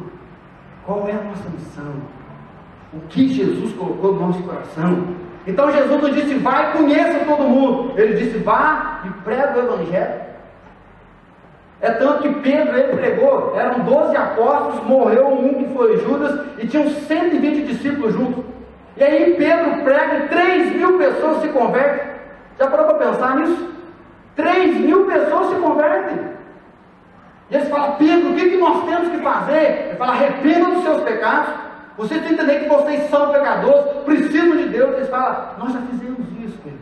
qual é a nossa missão? O que Jesus colocou no nosso coração? Então Jesus não disse, vai e conheça todo mundo. Ele disse, vá e prega o Evangelho. É tanto que Pedro, ele pregou, eram 12 apóstolos, morreu um que foi Judas, e tinham 120 discípulos juntos. E aí Pedro prega e 3.000 pessoas se convertem. Já parou para pensar nisso? 3.000 pessoas se convertem. E eles falam, Pedro, o que nós temos que fazer? Ele fala, arrependam dos seus pecados. Vocês têm que entender que vocês são pecadores, precisam de Deus. Eles falam, nós já fizemos isso, Pedro.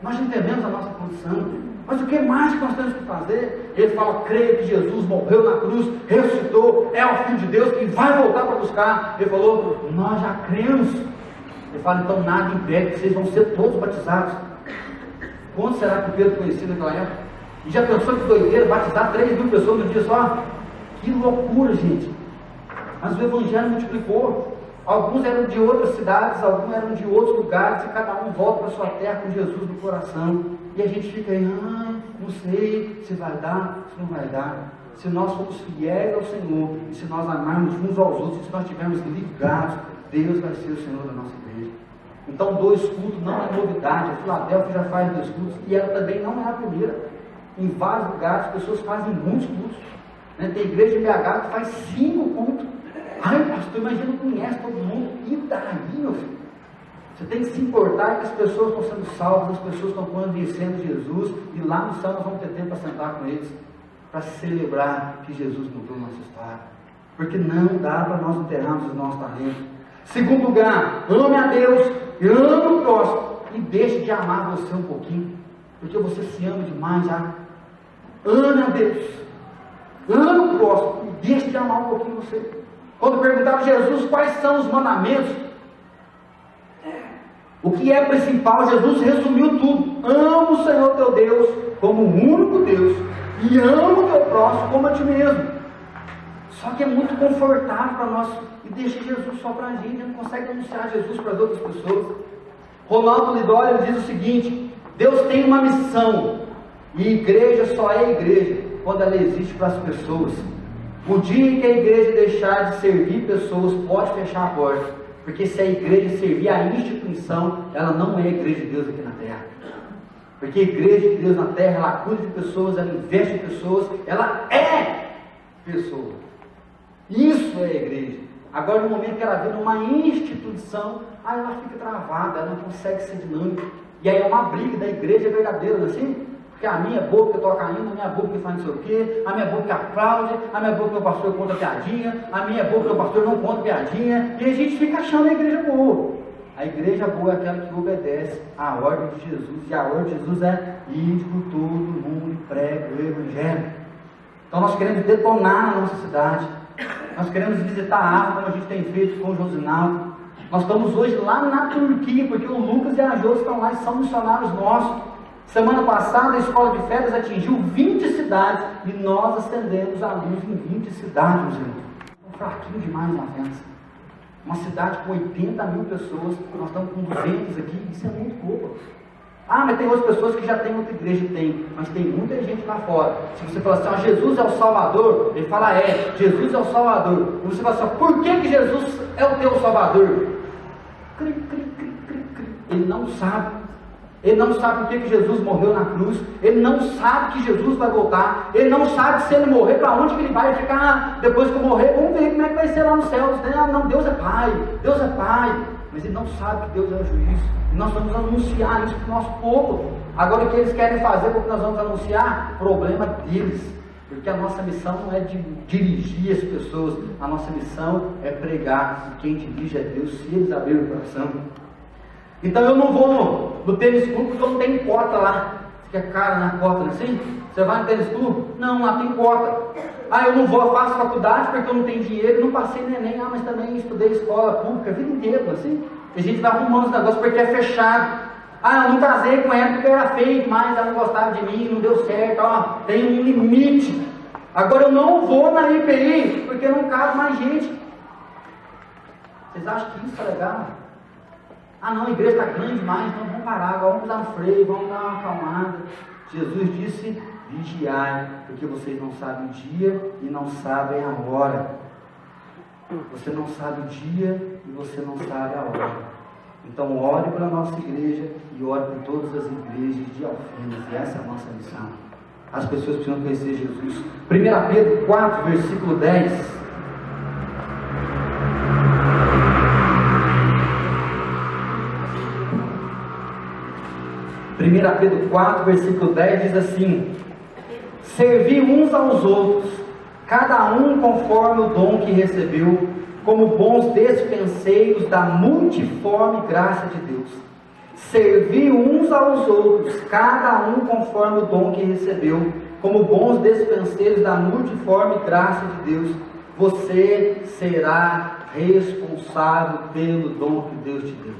Nós já entendemos a nossa posição. Mas o que mais que nós temos que fazer? Ele fala, creio que Jesus morreu na cruz, ressuscitou, é o Filho de Deus que vai voltar para buscar. Ele falou, nós já cremos. Ele fala, então nada impede que vocês vão ser todos batizados. Quanto será que Pedro conhecia naquela época? E já pensou que doideira, batizar 3.000 pessoas no dia só? Que loucura, gente. Mas o Evangelho multiplicou. Alguns eram de outras cidades, alguns eram de outros lugares, e cada um volta para a sua terra com Jesus no coração. E a gente fica aí, não sei se vai dar, se não vai dar. Se nós formos fiéis ao Senhor, e se nós amarmos uns aos outros, e se nós estivermos ligados, Deus vai ser o Senhor da nossa igreja. Então 2 cultos não é novidade. A Filadélfia já faz 2 cultos, e ela também não é a primeira. Em vários lugares as pessoas fazem muitos cultos. Tem igreja em BH que faz 5 cultos. Ai, pastor, imagina, não conhece todo mundo. E daí, meu filho? Você tem que se importar que as pessoas estão sendo salvas, as pessoas estão conhecendo Jesus, e lá no céu nós vamos ter tempo para sentar com eles, para celebrar que Jesus mudou nossa história. Porque não dá para nós enterrarmos os nossos talentos. Segundo lugar, ame a Deus e ame o próximo, e deixe de amar você um pouquinho, porque você se ama demais já. Ame a Deus, ame o próximo, e deixe de amar um pouquinho você. Quando perguntaram a Jesus quais são os mandamentos, o que é principal, Jesus resumiu tudo. Ama o Senhor teu Deus como o único Deus, e ama o teu próximo como a ti mesmo. Só que é muito confortável para nós, e deixa Jesus só para a gente, não consegue anunciar Jesus para as outras pessoas. Ronaldo Lidório diz o seguinte: Deus tem uma missão, e igreja só é igreja quando ela existe para as pessoas. O dia em que a igreja deixar de servir pessoas, pode fechar a porta, porque se a igreja servir a instituição, ela não é a igreja de Deus aqui na terra. Porque a igreja de Deus na terra, ela cuida de pessoas, ela investe em pessoas, ela é pessoa. Isso é a igreja. Agora, no momento que ela vira uma instituição, aí ela fica travada, ela não consegue ser dinâmica. E aí é uma briga da igreja verdadeira, não é assim? Porque a minha boca toca ainda, a minha boca faz não sei o quê, a minha boca aplaude, a minha boca meu pastor conta piadinha, a minha boca meu pastor não conta piadinha, e a gente fica achando a igreja boa. A igreja boa é aquela que obedece à ordem de Jesus, e a ordem de Jesus é ir por todo mundo e prega o Evangelho. Então nós queremos detonar na nossa cidade, nós queremos visitar a África, como a gente tem feito com o Josinaldo. Nós estamos hoje lá na Turquia, porque o Lucas e a Jô estão lá e são missionários nossos. Semana passada a escola de férias atingiu 20 cidades, e nós acendemos a luz em 20 cidades, meus irmãos. É fraquinho demais na festa. Uma cidade com 80 mil pessoas, nós estamos com 200 aqui, isso é muito pouco. Mas tem outras pessoas que já tem outra igreja, tem, mas tem muita gente lá fora. Se você falar assim, Jesus é o Salvador, ele fala, Jesus é o Salvador. E você fala assim, por que Jesus é o teu Salvador? Ele não sabe. Ele não sabe por que Jesus morreu na cruz, ele não sabe que Jesus vai voltar, ele não sabe se ele morrer, para onde que ele vai ficar depois que eu morrer. Vamos ver como é que vai ser lá no céu. Não, Deus é Pai, mas ele não sabe que Deus é o juiz, e nós vamos anunciar isso para o nosso povo. Agora o que eles querem fazer, o que nós vamos anunciar, problema deles, porque a nossa missão não é de dirigir as pessoas, a nossa missão é pregar, e quem dirige é Deus, se eles abrirem o coração. Então eu não vou no tênis clube porque eu não tenho cota lá. Você quer cara na cota, não é assim? Você vai no tênis clube? Não, lá tem cota. Eu não vou, eu faço faculdade porque eu não tenho dinheiro, não passei no Enem, mas também estudei escola pública a vida inteira, assim. E a gente vai arrumando os negócios porque é fechado. Eu não casei com ela porque eu era feio demais, ela não gostava de mim, não deu certo, tem um limite. Agora eu não vou na IPI porque não cabe mais gente. Vocês acham que isso é legal? Não, a igreja está grande demais, então vamos parar, agora vamos dar um freio, vamos dar uma acalmada. Jesus disse, vigiai, porque vocês não sabem o dia e não sabem a hora. Você não sabe o dia e você não sabe a hora. Então ore para a nossa igreja e ore por todas as igrejas de Alfenas, e essa é a nossa missão. As pessoas precisam conhecer Jesus. 1 Pedro 4, versículo 10. 1 Pedro 4, versículo 10 diz assim: servi uns aos outros, cada um conforme o dom que recebeu, como bons despenseiros da multiforme graça de Deus. Servi uns aos outros, cada um conforme o dom que recebeu, como bons despenseiros da multiforme graça de Deus. Você será responsável pelo dom que Deus te deu.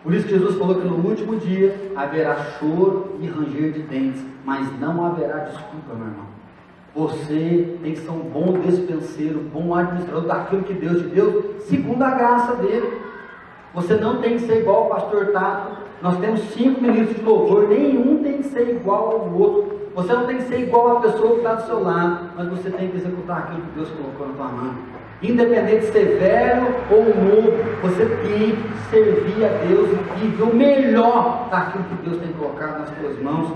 Por isso que Jesus falou que no último dia haverá choro e ranger de dentes, mas não haverá desculpa, meu irmão. Você tem que ser um bom despenseiro, bom administrador daquilo que Deus te deu, segundo a graça dele. Você não tem que ser igual ao pastor Tato. Nós temos 5 ministros de louvor, nenhum tem que ser igual ao outro. Você não tem que ser igual à pessoa que está do seu lado, mas você tem que executar aquilo que Deus colocou na tua mão. Independente de ser velho ou novo, você tem que servir a Deus e ver o melhor daquilo que Deus tem colocado nas suas mãos.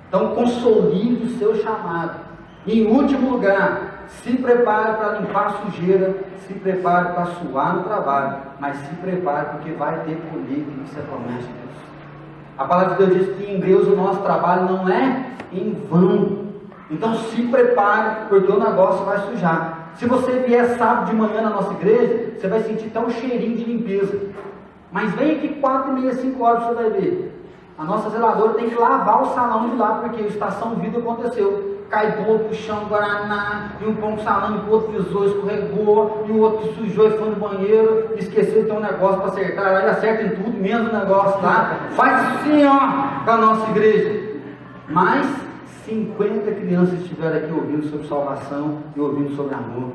Então consolide o seu chamado. E, em último lugar, se prepare para limpar a sujeira, se prepare para suar no trabalho, mas se prepare porque vai ter colheita, isso é promessa de Deus. A palavra de Deus diz que em Deus o nosso trabalho não é em vão. Então se prepare, porque o negócio vai sujar. Se você vier sábado de manhã na nossa igreja, você vai sentir até um cheirinho de limpeza. Mas vem aqui 4h30, 5 horas, você vai ver. A nossa zeladora tem que lavar o salão de lá, porque a estação vida aconteceu. Cai bolo pro chão, guaraná, e um pão com salame, o outro pisou, escorregou, e o outro sujou e foi no banheiro, esqueceu de ter um negócio para acertar, lá ele acerta em tudo, menos o negócio lá. Faz assim, com a nossa igreja. Mas 50 crianças estiveram aqui ouvindo sobre salvação e ouvindo sobre amor.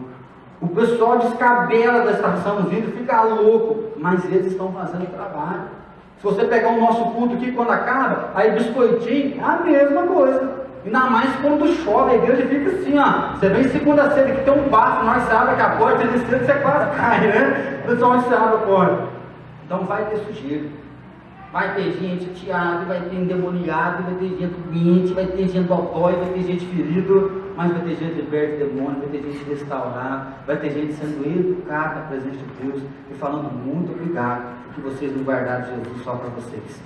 O pessoal descabela da estação vida, fica louco, mas eles estão fazendo trabalho. Se você pegar o nosso culto aqui quando acaba, aí biscoitinho, é a mesma coisa. Ainda mais quando chove, a igreja fica assim, Você vem segunda-feira que tem um bafo, nós você abre a porta, você quase cai, né? Principalmente você abre a porta. Então vai ter sujeira. Vai ter gente chateada, vai ter endemoniado, vai ter gente doente, vai ter gente dodói, vai ter gente ferido, mas vai ter gente liberta de demônio, vai ter gente restaurada, vai ter gente sendo educada na presença de Deus e falando muito obrigado porque vocês não guardaram Jesus só para vocês.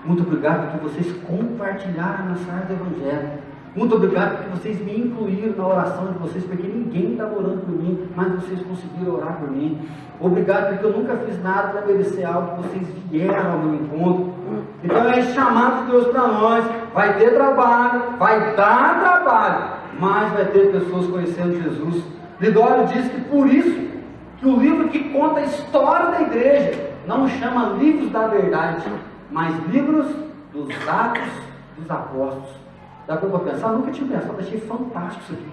Muito obrigado porque vocês compartilharam a mensagem do Evangelho. Muito obrigado porque vocês me incluíram na oração de vocês, porque ninguém estava orando por mim, mas vocês conseguiram orar por mim. Obrigado porque eu nunca fiz nada para merecer algo que vocês vieram ao meu encontro. Então é chamado de Deus para nós. Vai ter trabalho, vai dar trabalho, mas vai ter pessoas conhecendo Jesus. Lidório diz que por isso que o livro que conta a história da igreja não chama livros da verdade, mas livros dos Atos dos Apóstolos. Dá para pensar? Nunca tinha pensado, achei fantástico isso aqui.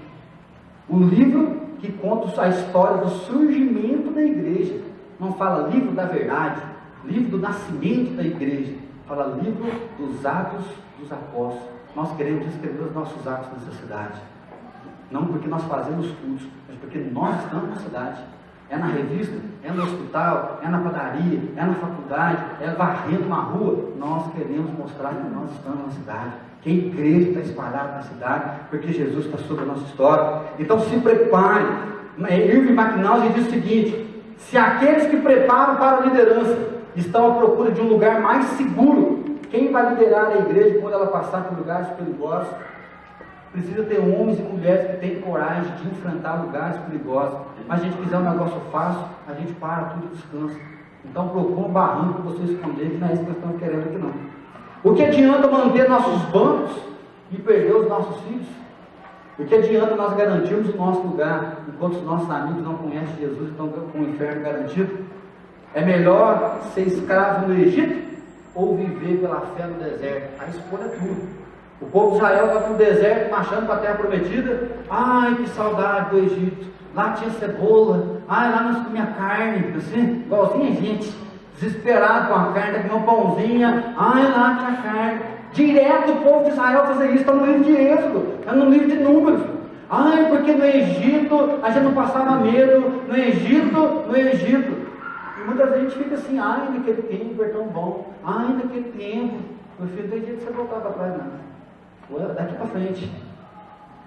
O livro que conta a história do surgimento da igreja. Não fala livro da verdade, livro do nascimento da igreja. Fala livro dos Atos dos Apóstolos. Nós queremos escrever os nossos atos nessa cidade. Não porque nós fazemos cultos, mas porque nós estamos na cidade. é na revista, é no hospital, é na padaria, é na faculdade, é varrendo uma rua. Nós queremos mostrar que nós estamos na cidade, que a igreja está espalhada na cidade, porque Jesus está sobre a nossa história. Então se prepare. Irving McNaught diz o seguinte: se aqueles que preparam para a liderança estão à procura de um lugar mais seguro, quem vai liderar a igreja quando ela passar por lugares perigosos? Precisa ter homens e mulheres que têm coragem de enfrentar lugares perigosos. Mas a gente quiser um negócio fácil, a gente para tudo e descansa. Então procura um barranco para você esconder, que não é isso que nós estamos querendo aqui não. O que adianta manter nossos bancos e perder os nossos filhos? O que adianta nós garantirmos o nosso lugar, enquanto os nossos amigos não conhecem Jesus e estão com o inferno garantido? É melhor ser escravo no Egito ou viver pela fé no deserto? A escolha é tua. O povo de Israel estava no deserto, marchando para a terra prometida. Ai, que saudade do Egito. Lá tinha cebola. Ai, lá nós comíamos carne, assim, igualzinho a gente, desesperado com a carne, comia um pãozinho. Ai, lá tinha carne. Direto o povo de Israel fazia isso. Está no livro de Êxodo, está no livro de Números. Ai, porque no Egito a gente não passava medo. No Egito. E muitas vezes a gente fica assim: ai, naquele tempo é tão bom. Ai, naquele tempo. Meu filho, tem jeito de você voltar para trás, não. Daqui para frente.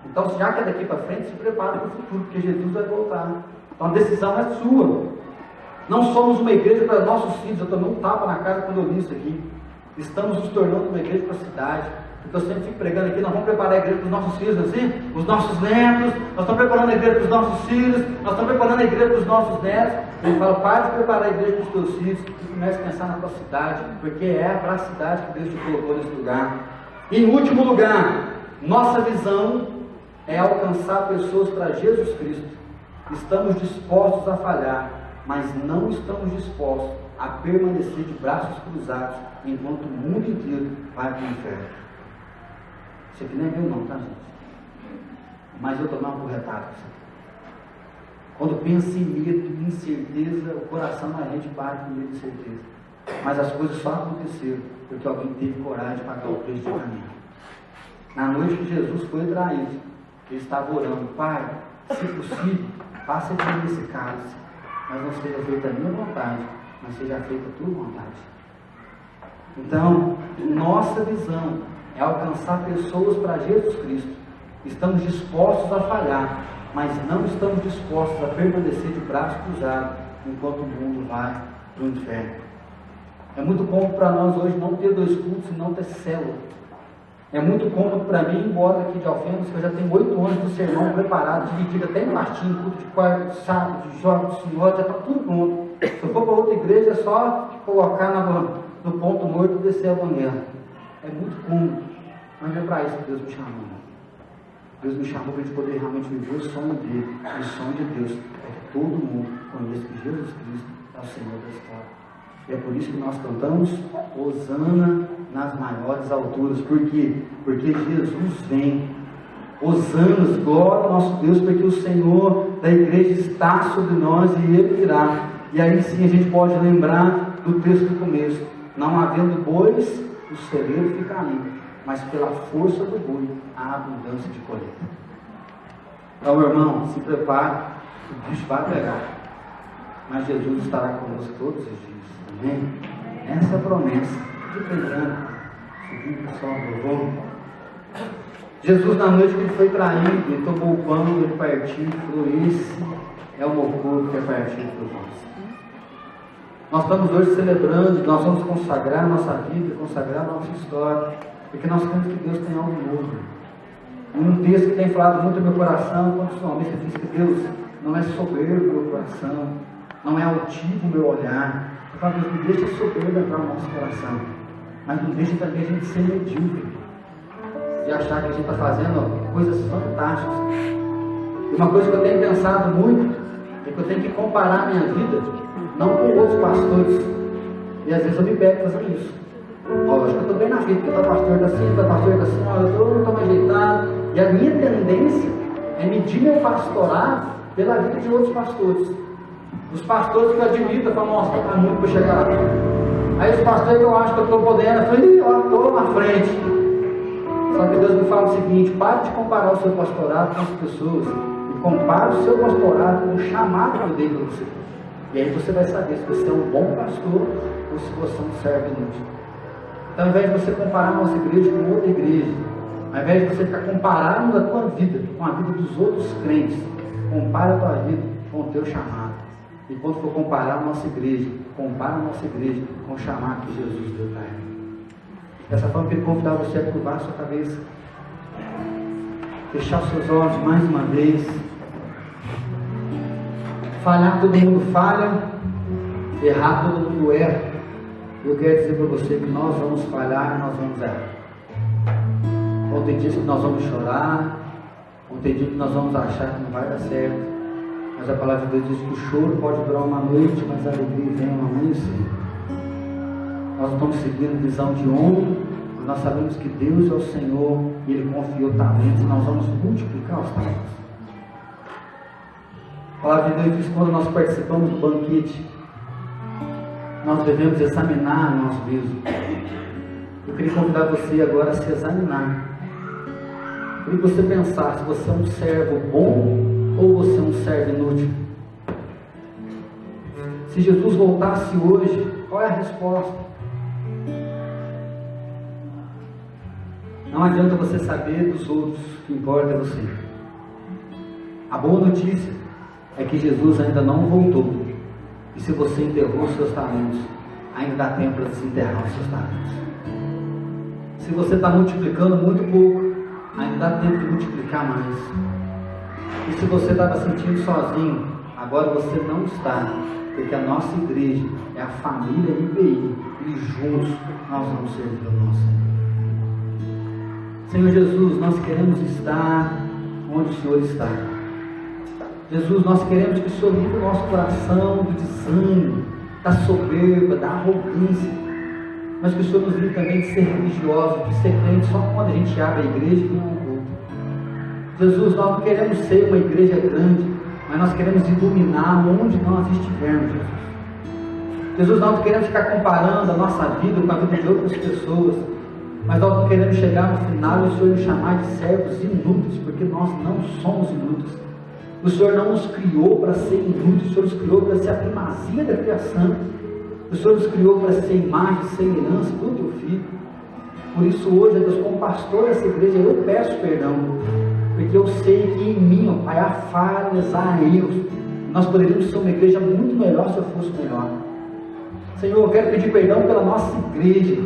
Então, já que é daqui para frente, se prepara para o futuro, porque Jesus vai voltar. Então a decisão é sua. Não somos uma igreja para nossos filhos. Eu tomei um tapa na cara quando eu li isso aqui. Estamos nos tornando uma igreja para a cidade. Porque eu sempre fico pregando aqui: nós vamos preparar a igreja para os nossos filhos, assim, os nossos netos. Nós estamos preparando a igreja para os nossos filhos. Nós estamos preparando a igreja para os nossos netos. Ele fala: para de preparar a igreja para os teus filhos e comece a pensar na tua cidade, porque é para a cidade que Deus te colocou nesse lugar. Em último lugar, nossa visão é alcançar pessoas para Jesus Cristo. Estamos dispostos a falhar, mas não estamos dispostos a permanecer de braços cruzados enquanto o mundo inteiro vai para o inferno. Isso aqui não é meu não, tá, gente? Mas eu tomei uma corretada. Quando pensa em medo, em incerteza, o coração da gente bate com medo e incerteza. Mas as coisas só aconteceram porque alguém teve coragem de pagar o preço de caminho. Na noite que Jesus foi traído, ele estava orando: Pai, se possível, passa de mim esse cálice, mas não seja feita a minha vontade, mas seja feita a tua vontade. Então, nossa visão é alcançar pessoas para Jesus Cristo. Estamos dispostos a falhar, mas não estamos dispostos a permanecer de braços cruzados enquanto o mundo vai para o inferno. É muito cômodo para nós hoje não ter 2 cultos e não ter célula. É muito cômodo para mim, embora aqui de Alfenas, que eu já tenho 8 anos do sermão preparado, dividido até em latim, culto de quarto, de sábado, de jogos, de senhor, já está tudo pronto. Se eu for para outra igreja, é só colocar no ponto morto e descer a banguela. É muito cômodo, mas não é para isso que Deus me chamou. Deus me chamou para a gente poder realmente viver o sonho dele. O sonho de Deus é que todo mundo conheça que Jesus Cristo é o Senhor da história. E é por isso que nós cantamos Hosana nas maiores alturas. Por quê? Porque Jesus vem. Hosana, glória ao nosso Deus, porque o Senhor da igreja está sobre nós e Ele virá. E aí sim a gente pode lembrar do texto do começo: não havendo bois, o celeiro fica limpo, mas pela força do boi há abundância de colheita. Então, meu irmão, se prepare, o bicho vai pegar, mas Jesus estará conosco todos os dias. Amém? Essa é a promessa. Fique lembrando. Subindo o pessoal do louvor. Jesus, na noite que ele foi traído, ele tomou o pão, ele partiu e falou: esse é o meu corpo que é partido por vós. Nós estamos hoje celebrando, nós vamos consagrar a nossa vida, consagrar a nossa história, porque nós queremos que Deus tenha algo novo. Um texto que tem falado muito no meu coração, quando o salmista diz que Deus não é soberbo o meu coração, não é altivo o meu olhar. Eu falo: Deus, me deixa soberbo entrar no nosso coração, mas não deixa também a gente ser medíocre, de achar que a gente está fazendo coisas fantásticas. E uma coisa que eu tenho pensado muito é que eu tenho que comparar a minha vida não com outros pastores, e às vezes eu me pego fazendo isso. Ó, acho que eu estou bem na vida, porque está pastor da assim, está pastor da assim, ó, eu não estou mais ajeitado. E a minha tendência é medir meu pastorado pela vida de outros pastores. Os pastores que eu admiro para mostrar para muito para chegar lá. Aí os pastores que eu acho que eu estou podendo, eu falei: ó, estou na frente. Só que Deus me fala o seguinte: pare de comparar o seu pastorado com as pessoas e compara o seu pastorado com o chamado que eu dei para você. E aí você vai saber se você é um bom pastor ou se você é um servo inútil. Então, ao invés de você comparar a nossa igreja com outra igreja, ao invés de você ficar comparando a tua vida com a vida dos outros crentes, compara a tua vida com o teu chamado. E quando for comparar a nossa igreja, compara a nossa igreja com o chamado que Jesus deu para ela. Dessa forma, eu quero convidar você a curvar a sua cabeça, fechar os seus olhos mais uma vez. Falhar, todo mundo falha, errar, todo mundo erra. Eu quero dizer para você que nós vamos falhar e nós vamos errar. Vão ter dias que nós vamos chorar, vão ter dias que nós vamos achar que não vai dar certo. Mas a palavra de Deus diz que o choro pode durar uma noite, mas a alegria vem ao amanhecer. Nós não estamos seguindo visão de homem, mas nós sabemos que Deus é o Senhor e Ele confiou talentos e nós vamos multiplicar os talentos. A palavra de Deus diz que quando nós participamos do banquete, nós devemos examinar nós mesmos. Eu queria convidar você agora a se examinar. Eu queria que você pensasse se você é um servo bom ou você é um servo inútil. Se Jesus voltasse hoje, qual é a resposta? Não adianta você saber dos outros, o que importa é você. A boa notícia é que Jesus ainda não voltou. E se você enterrou os seus talentos, ainda dá tempo para desenterrar os seus talentos. Se você está multiplicando muito pouco, ainda dá tempo de multiplicar mais. E se você estava sentindo sozinho, agora você não está, porque a nossa igreja é a família IPI e juntos nós vamos servir o nosso Senhor. Senhor Jesus, nós queremos estar onde o Senhor está. Jesus, nós queremos que o Senhor livre o nosso coração do desânimo, da soberba, da arrogância, mas que o Senhor nos livre também de ser religioso, de ser crente só quando a gente abre a igreja e não o culto. Jesus, nós não queremos ser uma igreja grande, mas nós queremos iluminar onde nós estivermos, Jesus. Jesus, nós não queremos ficar comparando a nossa vida com a vida de outras pessoas, mas nós não queremos chegar no final e o Senhor nos chamar de servos inúteis, porque nós não somos inúteis. O Senhor não nos criou para ser inúteis, o Senhor nos criou para ser a primazia da criação. O Senhor nos criou para ser imagem e semelhança do Teu Filho. Por isso hoje, Deus, como pastor dessa igreja, eu peço perdão, porque eu sei que em mim, ó Pai, há falhas, há erros. Nós poderíamos ser uma igreja muito melhor se eu fosse melhor. Senhor, eu quero pedir perdão pela nossa igreja,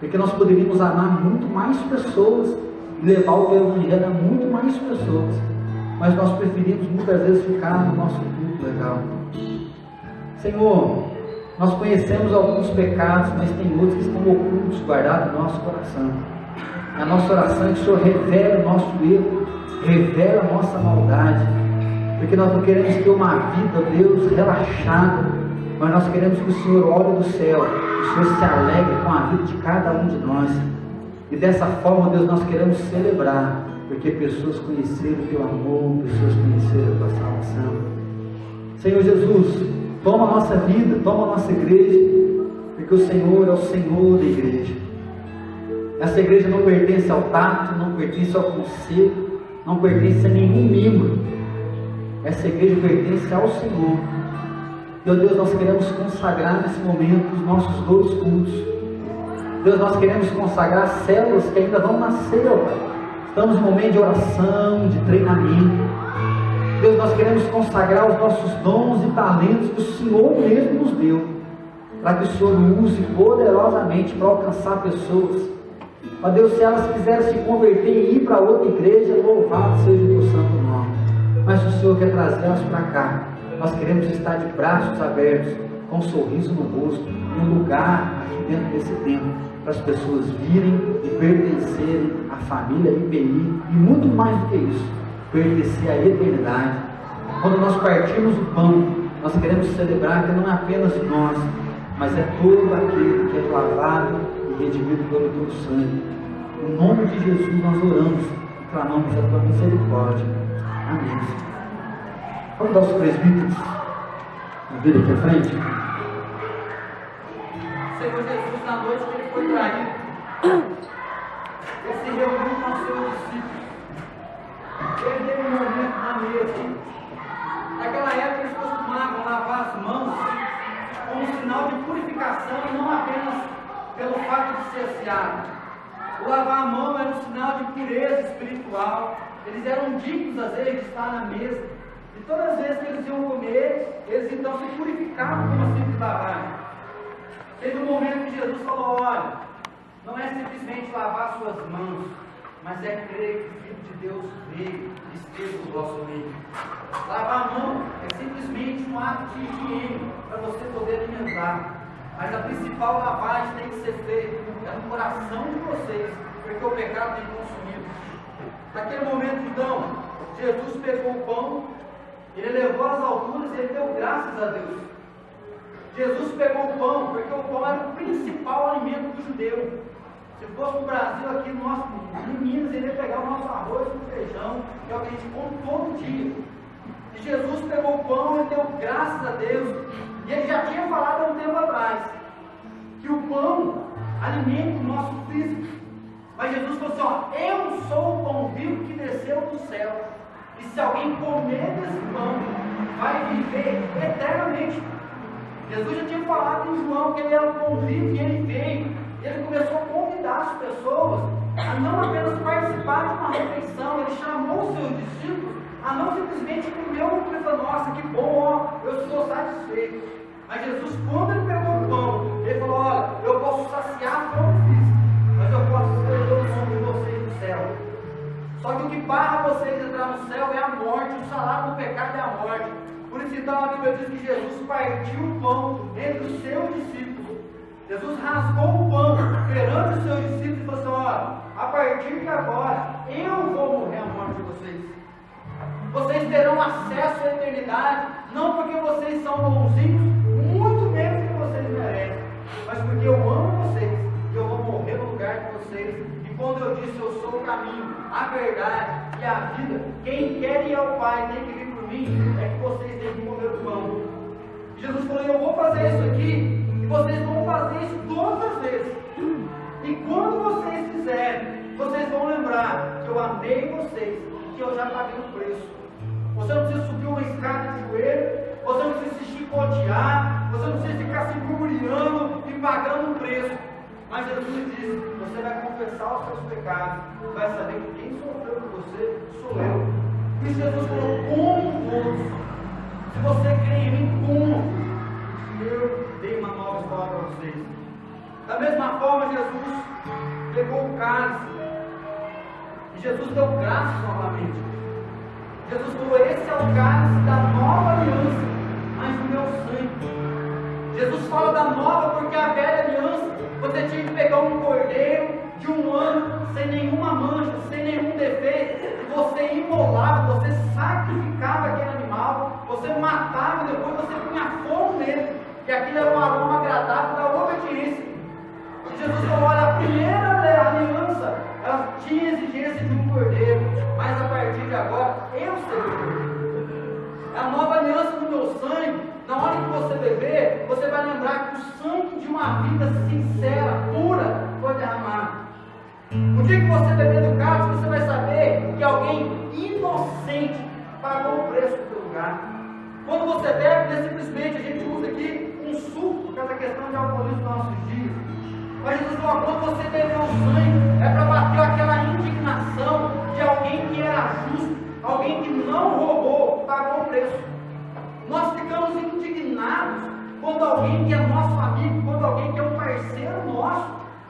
porque nós poderíamos amar muito mais pessoas e levar o Teu Evangelho a muito mais pessoas. Mas nós preferimos muitas vezes ficar no nosso culto legal. Senhor, nós conhecemos alguns pecados, mas tem outros que estão ocultos, guardados no nosso coração. A nossa oração é que o Senhor revele o nosso erro, revele a nossa maldade, porque nós não queremos ter uma vida, Deus, relaxada, mas nós queremos que o Senhor olhe do céu, que o Senhor se alegre com a vida de cada um de nós. E dessa forma, Deus, nós queremos celebrar, porque pessoas conheceram o Teu amor, pessoas conheceram a Tua salvação. Senhor Jesus, toma a nossa vida, toma a nossa igreja, porque o Senhor é o Senhor da igreja. Essa igreja não pertence ao tato, não pertence ao conselho, não pertence a nenhum membro. Essa igreja pertence ao Senhor. Meu Deus, nós queremos consagrar nesse momento os nossos 2 cultos. Deus, nós queremos consagrar células que ainda vão nascer, ó Pai. Estamos em momento de oração, de treinamento. Deus, nós queremos consagrar os nossos dons e talentos que o Senhor mesmo nos deu, para que o Senhor use poderosamente para alcançar pessoas. Ó Deus, se elas quiserem se converter e ir para outra igreja, louvado seja o Teu santo nome. Mas se o Senhor quer trazê-las para cá, nós queremos estar de braços abertos, com um sorriso no rosto, em um lugar aqui dentro desse templo, para as pessoas virem e pertencerem à família IPI, e muito mais do que isso, pertencer à eternidade. Quando nós partimos o pão, nós queremos celebrar que não é apenas nós, mas é todo aquele que é lavado e redimido pelo Teu sangue. No nome de Jesus nós oramos e clamamos a Tua misericórdia. Amém. Vamos dar os presbíteros a vir aqui à frente. Senhor Jesus, na noite que Ele foi traído, Ele se reuniu com os seus discípulos. Ele teve um momento na mesa. Naquela época eles costumavam lavar as mãos como um sinal de purificação e não apenas pelo fato de ser aseado. O lavar a mão era um sinal de pureza espiritual. Eles eram dignos, às vezes, de estar na mesa. E todas as vezes que eles iam comer, eles então se purificavam com uma simples lavagem. Teve um momento que Jesus falou: olha, não é simplesmente lavar suas mãos, mas é crer que o Filho de Deus veio e esteve no vosso meio. Lavar a mão é simplesmente um ato de higiene para você poder alimentar. Mas a principal lavagem tem que ser feita no coração de vocês, porque o pecado tem consumido. Naquele momento, então, Jesus pegou o pão, ele levou às alturas e ele deu graças a Deus. Jesus pegou o pão, porque o pão era o principal alimento do judeu. Se fosse no Brasil, aqui em Minas, ele ia pegar o nosso arroz com feijão, que é o que a gente come todo dia. E Jesus pegou o pão e deu graças a Deus. E ele já tinha falado há um tempo atrás que o pão alimenta o nosso físico. Mas Jesus falou assim: ó, eu sou o pão vivo que desceu do céu. E se alguém comer desse pão, vai viver eternamente. Jesus já tinha falado em João que ele era o pão vivo e ele veio. Ele começou a convidar as pessoas a não apenas participar de uma refeição. Ele chamou os seus discípulos a não simplesmente comer uma coisa: nossa, que bom, ó, eu estou satisfeito. Mas Jesus, quando ele pegou o pão, ele falou: olha, eu posso saciar a fome física, mas eu posso escrever o nome de vocês no céu. Só que o que barra vocês entrar no céu é a morte. O salário do pecado é a morte. Por isso então a Bíblia diz que Jesus partiu o pão entre os seus discípulos. Jesus rasgou o pão perante os seus discípulos e falou assim: olha, a partir de agora eu vou morrer a morte de vocês. Vocês terão acesso à eternidade, não porque vocês são bonzinhos, muito menos que vocês merecem, mas porque eu amo vocês e eu vou morrer no lugar de vocês. E quando eu disse eu sou o caminho, a verdade e a vida, quem quer ir ao Pai tem que vir por mim, é que vocês têm que morrer o pão. Jesus falou: eu vou fazer isso aqui e vocês vão fazer isso todas as vezes. E quando vocês fizerem, vocês vão lembrar que eu amei vocês e que eu já paguei o preço. Você não precisa subir uma escada de joelho, você não precisa se chicotear, você não precisa ficar se murmurando e pagando um preço. Mas Jesus disse: você vai confessar os seus pecados, vai saber que quem sofreu por você sou eu. E Jesus falou: como todos. Se você crê em mim, como? Eu dei uma nova história para vocês. Da mesma forma, Jesus pegou o cálice e Jesus deu graças novamente. Jesus falou: esse é o cálice da nova aliança, mas do meu sangue. Jesus fala da nova porque a velha aliança você tinha que pegar um cordeiro de 1 ano, sem nenhuma mancha, sem nenhum defeito, e você imolava, você sacrificava aquele animal, você matava e depois você punha fogo nele, e aquilo era um aroma agradável da obediência. E Jesus falou: olha, a primeira aliança, ela tinha exigência de um cordeiro, mas a partir de agora, eu serei o cordeiro. É a nova aliança do meu sangue. Na hora que você beber, você vai lembrar que o sangue de uma vida sincera, pura, foi derramado. O dia que você beber do cálice, você vai saber que alguém inocente pagou o preço do teu lugar. Quando você bebe, é simplesmente, a gente usa aqui um suco, por causa da questão de alcoolismo nos nossos dias. Mas Jesus falou: quando você beber o sangue, é para bater aquela indignação de alguém que era justo, alguém que não roubou, pagou o preço. Nós ficamos indignados quando alguém que é nosso amigo, quando alguém que é um parceiro nosso,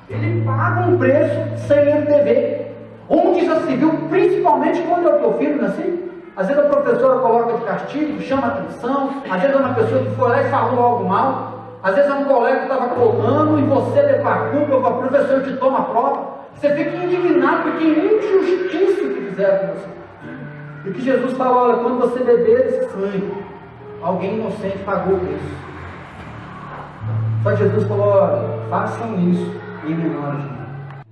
ele paga um preço sem ele dever. Onde já se viu, principalmente quando é o teu filho assim? Às vezes a professora coloca de castigo, chama atenção, às vezes é uma pessoa que foi lá e falou algo mal, às vezes é um colega que estava colando e você levar a culpa, o professor te toma a prova, você fica indignado porque é injustiça que fizeram com você. E que Jesus fala: olha, quando você beber esse sangue, alguém inocente pagou o preço. Só Jesus falou: olha, façam isso em memória de mim,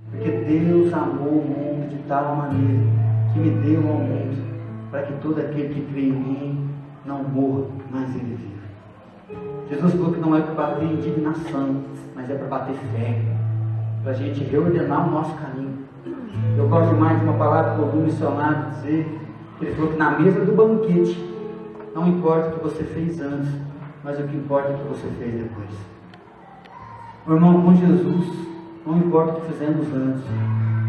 porque Deus amou o mundo de tal maneira que me deu ao mundo, para que todo aquele que crê em mim não morra, mas ele vive. Jesus falou que não é para bater indignação, mas é para bater fé, para a gente reordenar o nosso caminho. Eu gosto demais de uma palavra que eu ouvi um missionário dizer, Ele falou que na mesa do banquete, não importa o que você fez antes, mas o que importa é o que você fez depois. Meu irmão, com Jesus, não importa o que fizemos antes,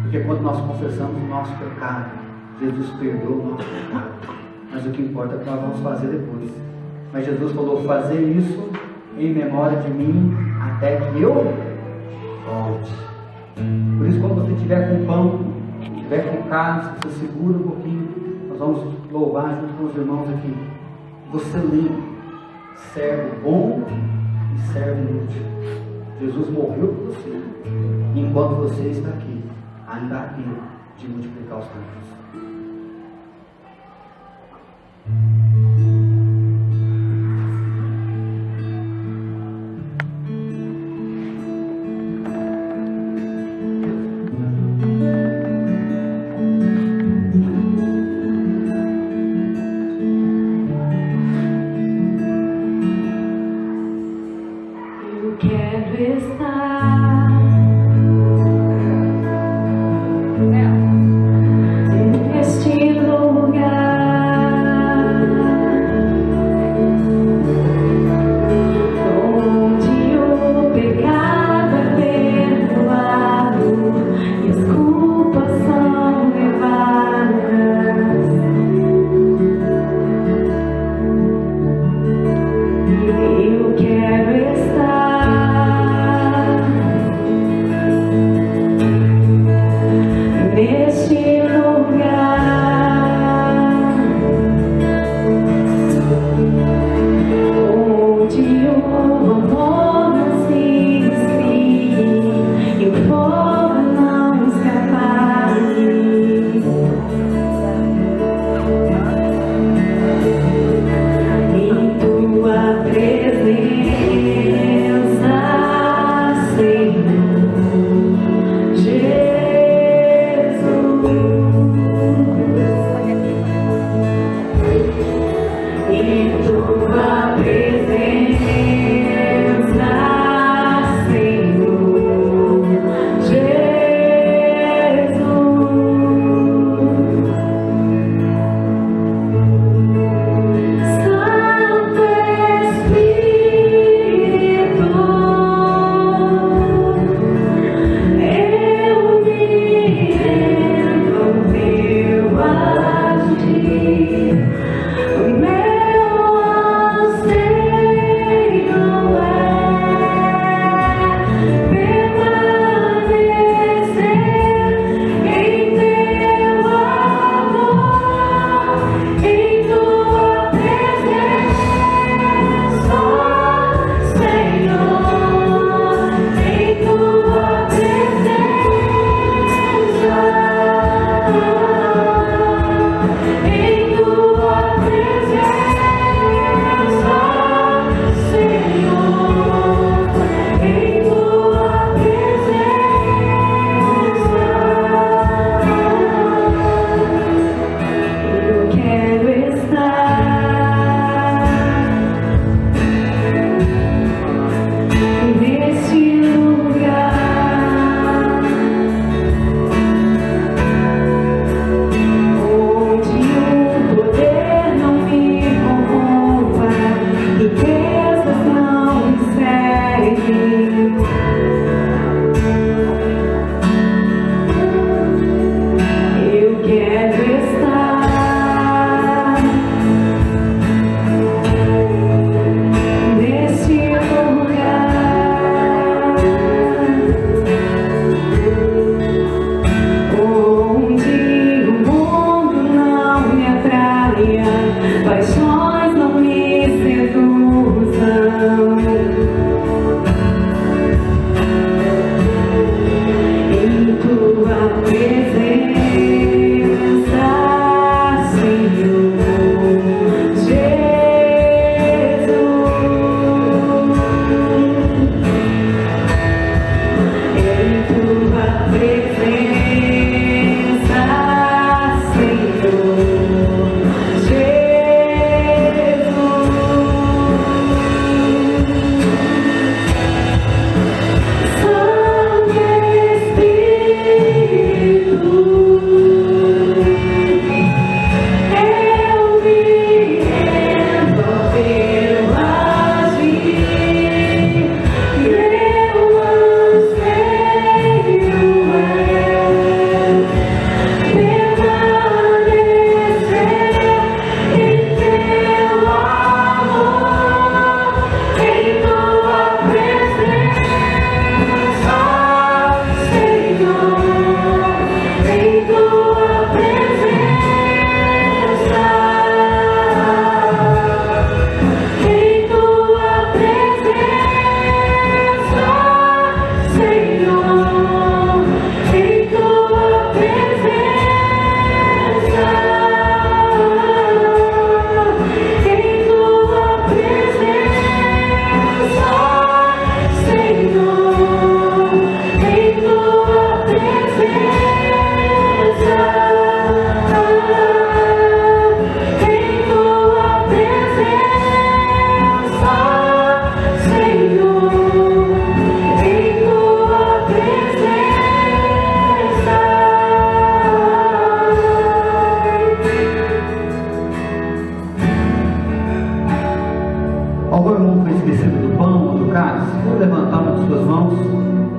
porque quando nós confessamos o nosso pecado, Jesus perdoa o nosso pecado. Mas o que importa é o que nós vamos fazer depois. Mas Jesus falou, fazer isso em memória de mim, até que eu volte. Por isso, quando você estiver com pão, estiver com carne, você segura um pouquinho, nós vamos louvar junto com os irmãos aqui. Você lembre, servo bom e servo inútil. Jesus morreu por você. E enquanto você está aqui, ainda há tempo de multiplicar os pães.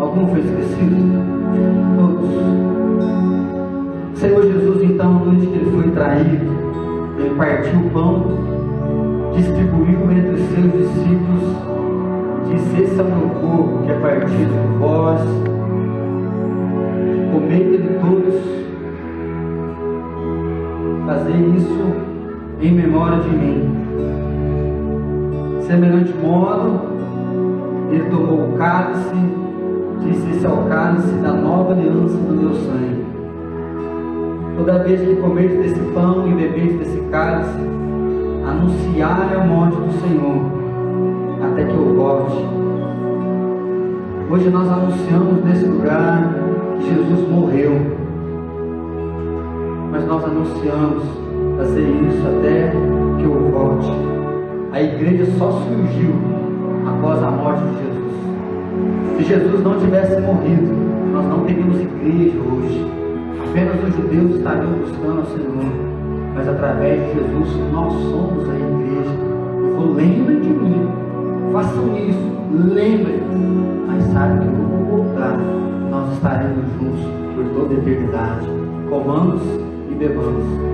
Algum foi esquecido? Todos. Senhor Jesus, então, na noite que ele foi traído, ele partiu o pão, distribuiu entre os seus discípulos, disse: esse é o meu corpo que é partido por vós, comei dele todos, fazer isso em memória de mim. Semelhante modo, ele tomou o cálice, disse: esse é o cálice da nova aliança do meu sangue. Toda vez que comerdes desse pão e beberdes desse cálice, anunciai a morte do Senhor, até que eu volte. Hoje nós anunciamos nesse lugar que Jesus morreu, mas nós anunciamos fazer isso até que eu volte. A igreja só surgiu após a morte de Jesus. Se Jesus não tivesse morrido, nós não teríamos igreja hoje. Apenas os judeus estariam buscando ao Senhor, mas através de Jesus nós somos a igreja. Lembrem de mim, façam isso, lembrem, mas saibam que eu vou voltar. Nós estaremos juntos por toda a eternidade. Comamos e bebamos.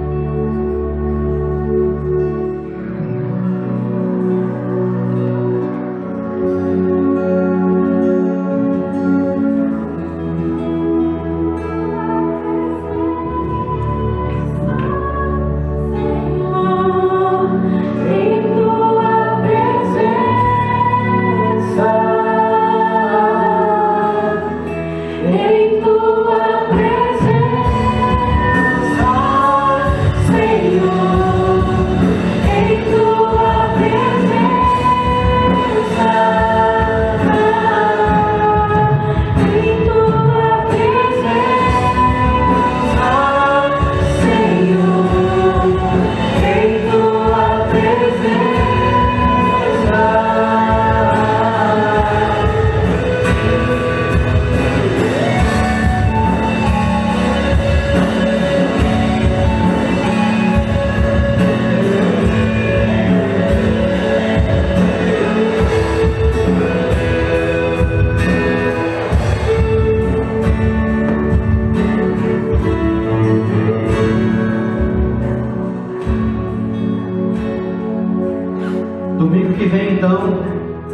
Domingo que vem, então,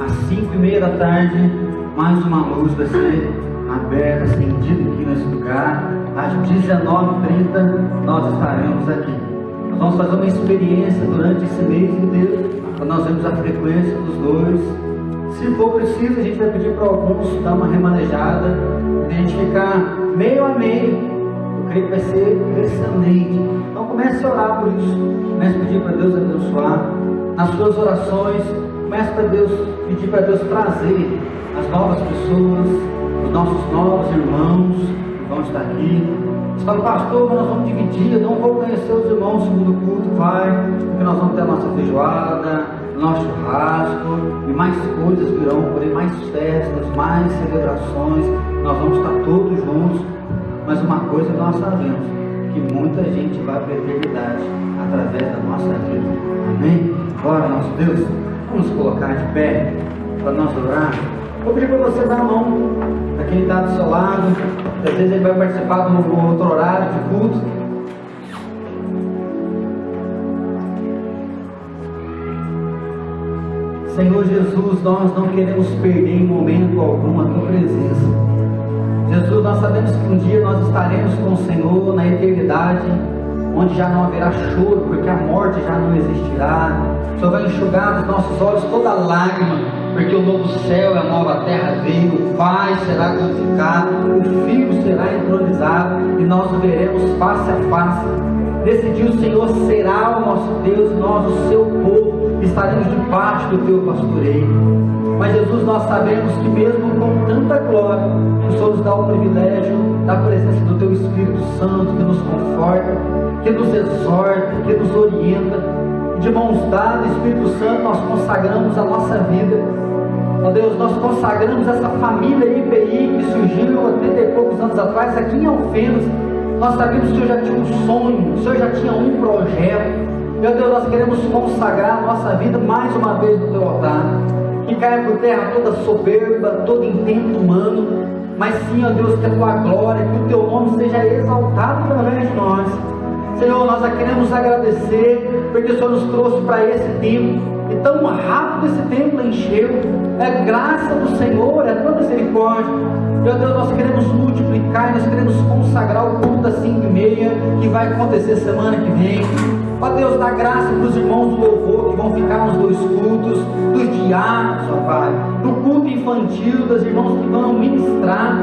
às 5:30 da tarde, mais uma luz vai ser aberta, acendida aqui nesse lugar. Às 19:30 nós estaremos aqui. Nós vamos fazer uma experiência durante esse mês inteiro, quando nós vemos a frequência dos dois. Se for preciso, a gente vai pedir para alguns dar uma remanejada, a gente ficar meio a meio. Eu creio que vai ser excelente. Então comece a orar por isso, comece a pedir para Deus abençoar. Nas suas orações, comece para Deus, pedir para Deus trazer as novas pessoas, os nossos novos irmãos que vão estar aqui. Você fala: pastor, nós vamos dividir, eu não vou conhecer os irmãos no segundo culto. Vai, porque nós vamos ter a nossa feijoada, nosso churrasco, e mais coisas virão por aí, mais festas, mais celebrações. Nós vamos estar todos juntos. Mas uma coisa nós sabemos, que muita gente vai para a eternidade através da nossa vida. Amém? Glória ao nosso Deus. Vamos colocar de pé para nós orar. Vou pedir para você dar a mão para quem está do seu lado. Às vezes ele vai participar de um outro horário de culto. Senhor Jesus, nós não queremos perder em momento algum a tua presença. Jesus, nós sabemos que um dia nós estaremos com o Senhor na eternidade, onde já não haverá choro, porque a morte já não existirá. O Senhor vai enxugar dos nossos olhos toda lágrima, porque o novo céu e a nova terra veio, o Pai será glorificado, o Filho será entronizado, e nós o veremos face a face. Nesse dia o Senhor será o nosso Deus, e nós o seu povo estaremos debaixo do teu pastoreio. Mas Jesus, nós sabemos que mesmo com tanta glória, o Senhor nos dá o privilégio da presença do teu Espírito Santo, que nos conforta, que nos exorta, que nos orienta. E de mãos dadas, Espírito Santo, nós consagramos a nossa vida. Ó Deus, nós consagramos essa família IPI que surgiu há 30 e poucos anos atrás aqui em Alfenas. Nós sabemos que o Senhor já tinha um sonho, o Senhor já tinha um projeto. Meu Deus, nós queremos consagrar a nossa vida mais uma vez no teu altar. Que caia por terra toda soberba, todo intento humano, mas sim, ó Deus, que a tua glória, que o teu nome seja exaltado através de nós. Senhor, nós queremos agradecer, porque o Senhor nos trouxe para esse tempo, e tão rápido esse templo encheu. É graça do Senhor, é tua misericórdia. Meu Deus, nós queremos multiplicar, nós queremos consagrar o culto das 5h30, que vai acontecer semana que vem. Ó Deus, dá graça para os irmãos do louvor que vão ficar nos 2 cultos, dos diáconos, ó Pai, do culto infantil, dos irmãos que vão ministrar.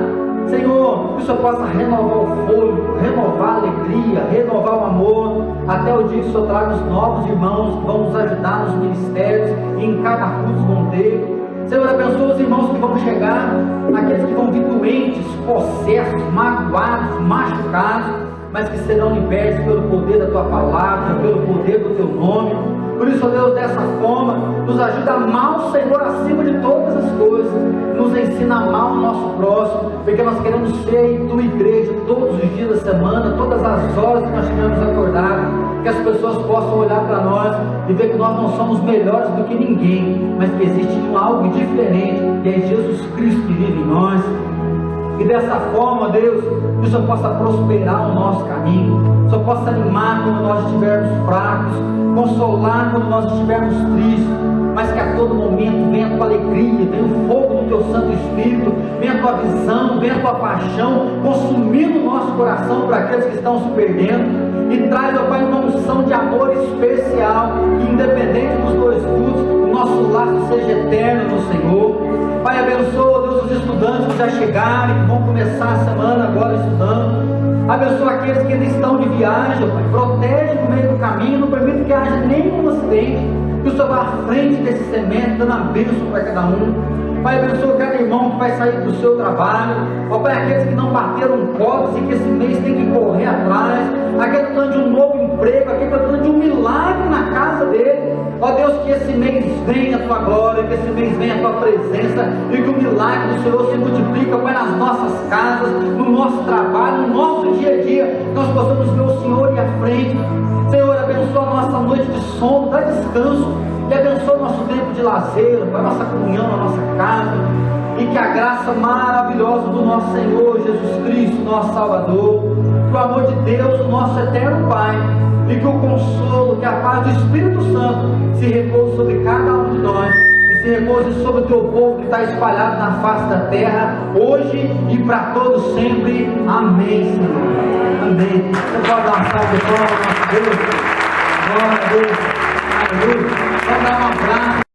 Senhor, que o Senhor possa renovar o fôlego, renovar a alegria, renovar o amor, até o dia que o Senhor traga os novos irmãos que vão nos ajudar nos ministérios, e em cada culto vão ter. Senhor, abençoa os irmãos que vão chegar, aqueles que vão vir doentes, possessos, magoados, machucados, mas que serão libertos pelo poder da Tua palavra, pelo poder do Teu nome. Por isso, ó Deus, dessa forma, nos ajuda a amar o Senhor acima de todas as coisas, nos ensina a amar o nosso próximo, porque nós queremos ser em Tua igreja todos os dias da semana, todas as horas que nós estivermos acordados, que as pessoas possam olhar para nós e ver que nós não somos melhores do que ninguém, mas que existe algo diferente, que é Jesus Cristo que vive em nós. E dessa forma, Deus, que o Senhor possa prosperar o nosso caminho, que o Senhor possa animar quando nós estivermos fracos, consolar quando nós estivermos tristes, mas que a todo momento venha a tua alegria, venha o fogo do teu Santo Espírito, venha a tua visão, venha a tua paixão, consumindo o nosso coração para aqueles que estão se perdendo, e traz, ó Pai, uma unção de amor especial, que independente dos 2 cultos, o nosso laço seja eterno no Senhor. Pai, abençoa, Deus, os estudantes que já chegaram, que vão começar a semana agora estudando. Abençoa aqueles que ainda estão de viagem, Pai. Protege no meio do caminho, não permita que haja nenhum acidente. Que o Senhor vá à frente desse semente, dando a bênção para cada um. Pai, abençoa cada irmão que vai sair para o seu trabalho. Ó Pai, aqueles que não bateram cotas e que esse mês tem que correr atrás. Aquele que está de um novo emprego, aquele que está de um milagre na casa dele. Ó Deus, que esse mês venha a tua glória, que esse mês venha a tua presença, e que o milagre do Senhor se multiplica, Pai, nas nossas casas, no nosso trabalho, no nosso dia a dia, que nós possamos ver o Senhor ir à frente. Senhor, abençoa a nossa noite de sono, dá descanso, e abençoa o nosso tempo de lazer, a nossa comunhão na nossa casa, e que a graça maravilhosa do nosso Senhor Jesus Cristo, nosso Salvador, que o amor de Deus, o nosso eterno Pai, e que o consolo, que a paz do Espírito Santo se repouse sobre cada um de nós, e se repouse sobre o teu povo que está espalhado na face da terra, hoje e para todos sempre. Amém, Senhor. Amém. Você pode dar uma salva de palmas ao nosso Deus. Glória a Deus. Aleluia. Vamos dar um abraço.